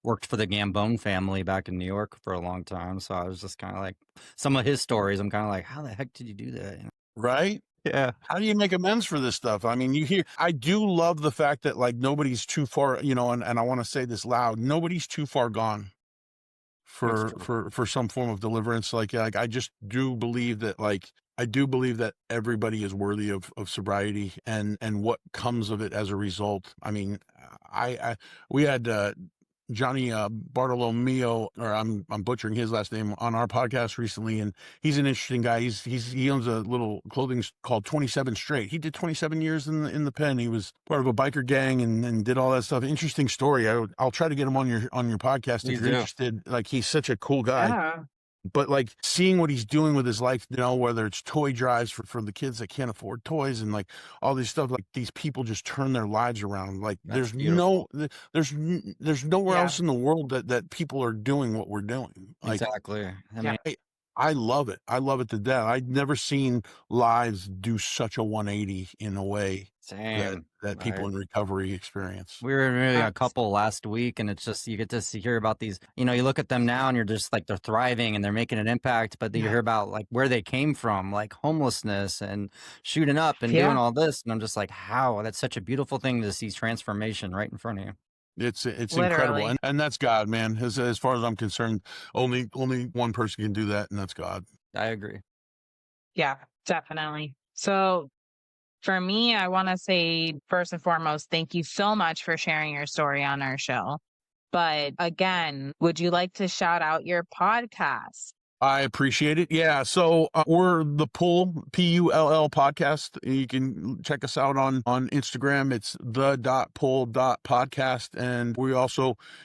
worked for the Gambone family back in New York for a long time. So I was just kind of like, some of his stories, I'm kind of like, how the heck did you do that? Right? Yeah. How do you make amends for this stuff? I mean, I do love the fact that like nobody's too far, and I want to say this loud, nobody's too far gone That's for true. some form of deliverance. Like I just do believe that I do believe that everybody is worthy of sobriety and what comes of it as a result. I mean, we had Johnny Bartolomeo, or I'm butchering his last name, on our podcast recently, and he's an interesting guy. He owns a little clothing called 27 Straight. He did 27 years in the pen. He was part of a biker gang and did all that stuff. Interesting story. I'll try to get him on your podcast if Please you're do. interested. Like he's such a cool guy. Yeah. But like seeing what he's doing with his life, whether it's toy drives for the kids that can't afford toys and like all these stuff, like these people just turn their lives around. Like That's beautiful. there's nowhere Yeah. else in the world that people are doing what we're doing. Like Exactly. I Yeah. mean, I love it. I love it to death. I'd never seen lives do such a 180 in a way same. that people in recovery experience. We were really a That's couple last week, and it's just you get to hear about these. You look at them now, and you're just like they're thriving and they're making an impact. But then you yeah. hear about like where they came from, like homelessness and shooting up and doing Yeah. all this, and I'm just like, how? That's such a beautiful thing to see transformation right in front of you. It's incredible, Literally. and that's God, man. As far as I'm concerned, only one person can do that, and that's God. I agree. Yeah, definitely. So for me, I want to say first and foremost, thank you so much for sharing your story on our show. But again, would you like to shout out your podcast? I appreciate it. Yeah. So we're the Pull PULL podcast. You can check us out on Instagram. It's the.pull.podcast. And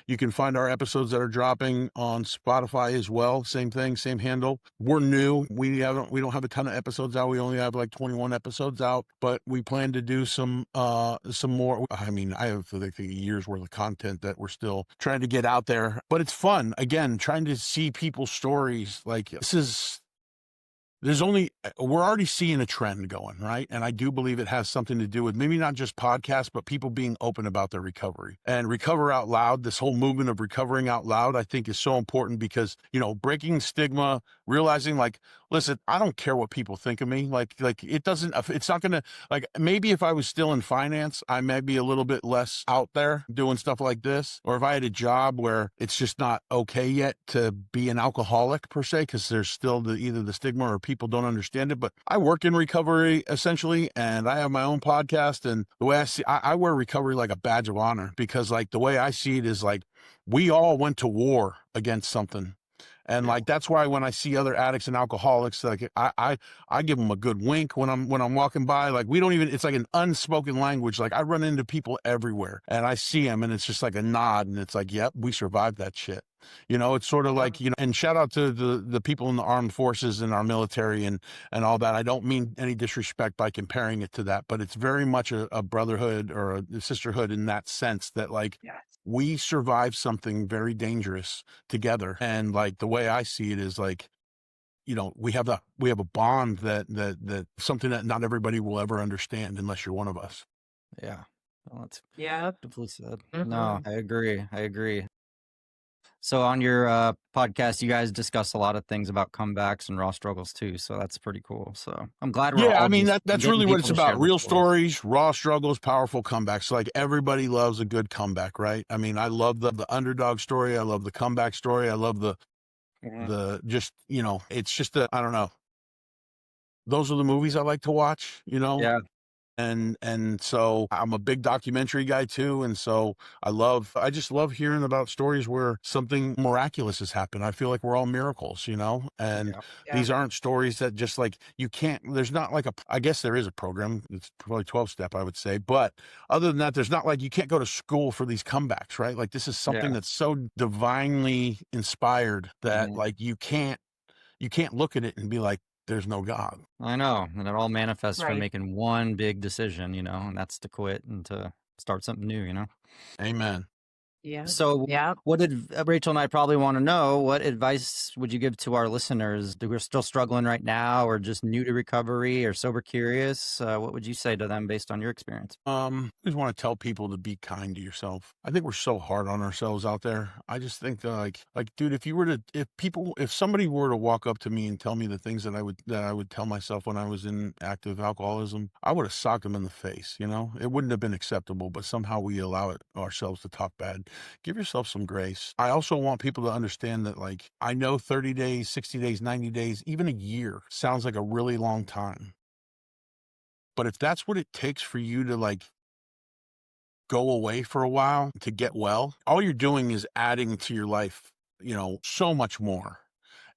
you can find our episodes that are dropping on Spotify as well. Same thing, same handle. We're new. We don't have a ton of episodes out. We only have like 21 episodes out, but we plan to do some more. I mean, I have like a year's worth of content that we're still trying to get out there, but it's fun. Again, trying to see people's stories. Like we're already seeing a trend going, right? And I do believe it has something to do with maybe not just podcasts, but people being open about their recovery and recover out loud. This whole movement of recovering out loud, I think is so important because, breaking stigma, realizing like, listen, I don't care what people think of me. Like it's not going to, like, maybe if I was still in finance, I may be a little bit less out there doing stuff like this. Or if I had a job where it's just not okay yet to be an alcoholic per se, because there's still either the stigma or people don't understand it. But I work in recovery essentially, and I have my own podcast. And the way I wear recovery like a badge of honor, because like the way I see it is like, we all went to war against something. And like, that's why when I see other addicts and alcoholics, like I give them a good wink when I'm walking by. Like it's like an unspoken language. Like I run into people everywhere and I see them and it's just like a nod and it's like, yep, we survived that shit. It's sort of like, and shout out to the people in the armed forces and our military and all that. I don't mean any disrespect by comparing it to that, but it's very much a brotherhood or a sisterhood in that sense that like we survived something very dangerous together. And like the way I see it is like, we have a bond that something that not everybody will ever understand unless you're one of us. Yeah. Well, that's Yeah. beautifully said. Mhm. No, I agree. So on your podcast, you guys discuss a lot of things about comebacks and raw struggles too. So that's pretty cool. So I'm glad we're Yeah, I all mean just that's getting really what it's people to share about. their Real stories. stories, raw struggles, powerful comebacks. Like everybody loves a good comeback, right? I mean, I love the underdog story. I love the comeback story. I love the just, it's just I don't know. Those are the movies I like to watch, Yeah. and so I'm a big documentary guy too, and so I just love hearing about stories where something miraculous has happened. I feel like we're all miracles, and Yeah. these aren't stories that just like there's not like I guess there is a program, it's probably 12-step I would say, but other than that there's not like you can't go to school for these comebacks, right? Like this is something that's so divinely inspired that like you can't look at it and be like there's no God. I know. And it all manifests from Right. making one big decision, and that's to quit and to start something new, Amen. Yeah. So Yeah. what did Rachel and I probably want to know, what advice would you give to our listeners who are still struggling right now or just new to recovery or sober curious? What would you say to them based on your experience? I just want to tell people to be kind to yourself. I think we're so hard on ourselves out there. I just think like, dude, if somebody were to walk up to me and tell me the things that I would tell myself when I was in active alcoholism, I would have socked them in the face. It wouldn't have been acceptable, but somehow we allow it ourselves to talk bad. Give yourself some grace. I also want people to understand that, like, I know 30 days, 60 days, 90 days, even a year sounds like a really long time. But if that's what it takes for you to like go away for a while to get well, all you're doing is adding to your life, so much more.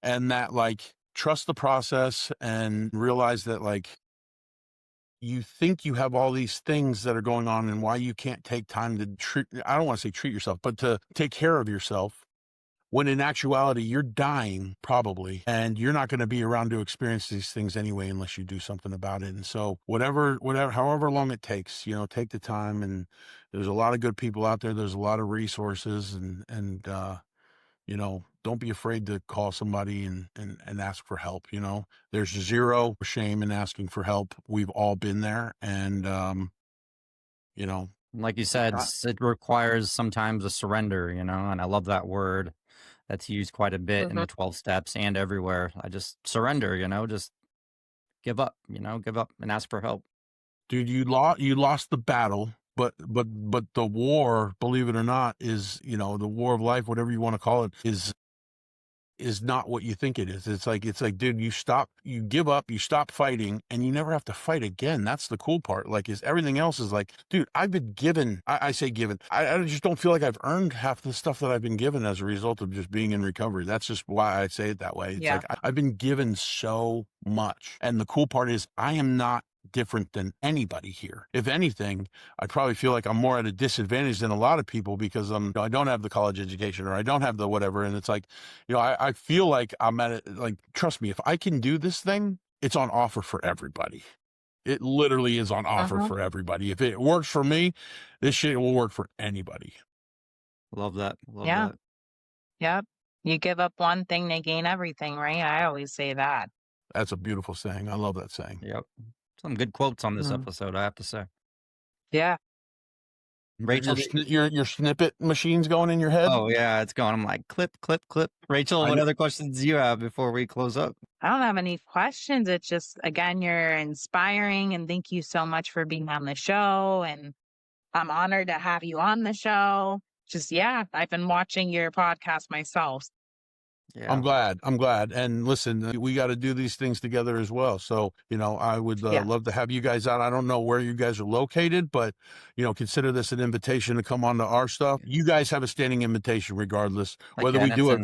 And that like trust the process and realize that like you think you have all these things that are going on and why you can't take time to I don't want to say treat yourself, but to take care of yourself. When in actuality, you're dying probably, and you're not going to be around to experience these things anyway, unless you do something about it. And so however long it takes, take the time. And there's a lot of good people out there. There's a lot of resources and don't be afraid to call somebody and ask for help. There's zero shame in asking for help. We've all been there. And, Like you said, it requires sometimes a surrender, and I love that word. That's used quite a bit in the 12 steps and everywhere. I just surrender, just give up, give up and ask for help. dude, you lost the battle, but the war, believe it or not, is, the war of life, whatever you want to call it, is not what you think it is. It's like, dude, you give up, you stop fighting, and you never have to fight again. That's the cool part. Like, is everything else is like, dude, I've been given, I say given, I just don't feel like I've earned half the stuff that I've been given as a result of just being in recovery. That's just why I say it that way. It's like, I've been given so much. And the cool part is I am not different than anybody here. If anything, I probably feel like I'm more at a disadvantage than a lot of people because I don't have the college education or I don't have the whatever. And it's like, I feel like I'm at it. Like, trust me, if I can do this thing, it's on offer for everybody. It literally is on offer for everybody. If it works for me, this shit will work for anybody. Love that. Love Yeah. that. Yep. You give up one thing, they gain everything, right? I always say that. That's a beautiful saying. I love that saying. Yep. Some good quotes on this episode, I have to say. Yeah. Rachel, your snippet machine's going in your head? oh yeah, it's going. I'm like, clip. Rachel, what other questions do you have before we close up? I don't have any questions. It's just, again, you're inspiring, and thank you so much for being on the show. And I'm honored to have you on the show. Just, I've been watching your podcast myself. Yeah. I'm glad. And listen, we got to do these things together as well. So, I would love to have you guys out. I don't know where you guys are located, but, consider this an invitation to come on to our stuff. You guys have a standing invitation regardless, whether we do it.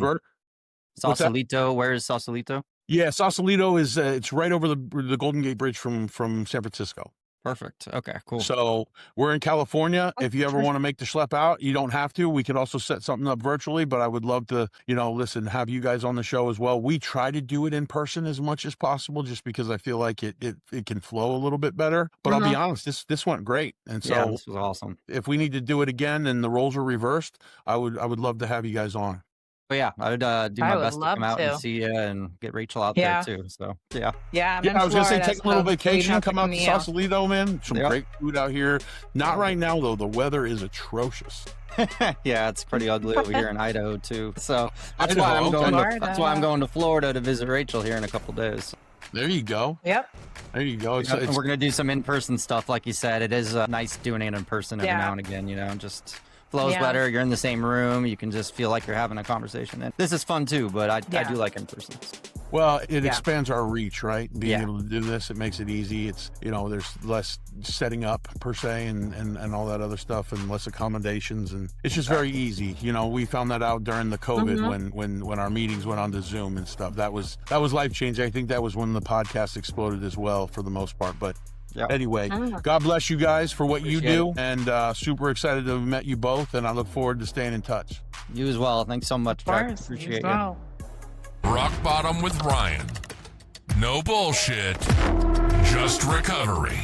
Sausalito, where is Sausalito? Yeah, Sausalito is, it's right over the Golden Gate Bridge from San Francisco. Perfect. Okay, cool. So we're in California. Oh, If you ever want to make the schlep out, you don't have to. We could also set something up virtually, but I would love to, listen, have you guys on the show as well. We try to do it in person as much as possible, just because I feel like it can flow a little bit better. But I'll be honest, this went great. And so Yeah, this was awesome. if we need to do it again and the roles are reversed, I would love to have you guys on. But yeah, I would do I my would best to love come out and to. see you and get Rachel out Yeah. there too. So yeah. Yeah, I'm in I was gonna say, Florida, take a little so we'd vacation, have to come out to meet you. Sausalito, man. Some Yep. great food out here. Not right now though. The weather is atrocious. Yeah, it's pretty ugly over here in Idaho too. So that's why Idaho, I'm going. okay. That's why I'm going to Florida to visit Rachel here in a couple days. There you go. Yep. There you go. It's, Yep, and it's we're gonna do some in-person stuff, like you said. It is nice doing it in person every Yeah. now and again. Just flows Yeah. better. You're in the same room. You can just feel like you're having a conversation. And this is fun too, but I Yeah. do like in person. well, it Yeah. expands our reach, right? Being Yeah. able to do this, it makes it easy. It's there's less setting up per se and all that other stuff, and less accommodations, and it's just very easy. We found that out during the COVID when our meetings went onto Zoom and stuff. That was life changing. I think that was when the podcast exploded as well for the most part. But Yeah. anyway, God bless you guys for what you Appreciate do, and super excited to have met you both, and I look forward to staying in touch. You as well. Thanks so much, Of Jack. course. Appreciate as you. well. Rock Bottom with Ryan. No bullshit, just recovery.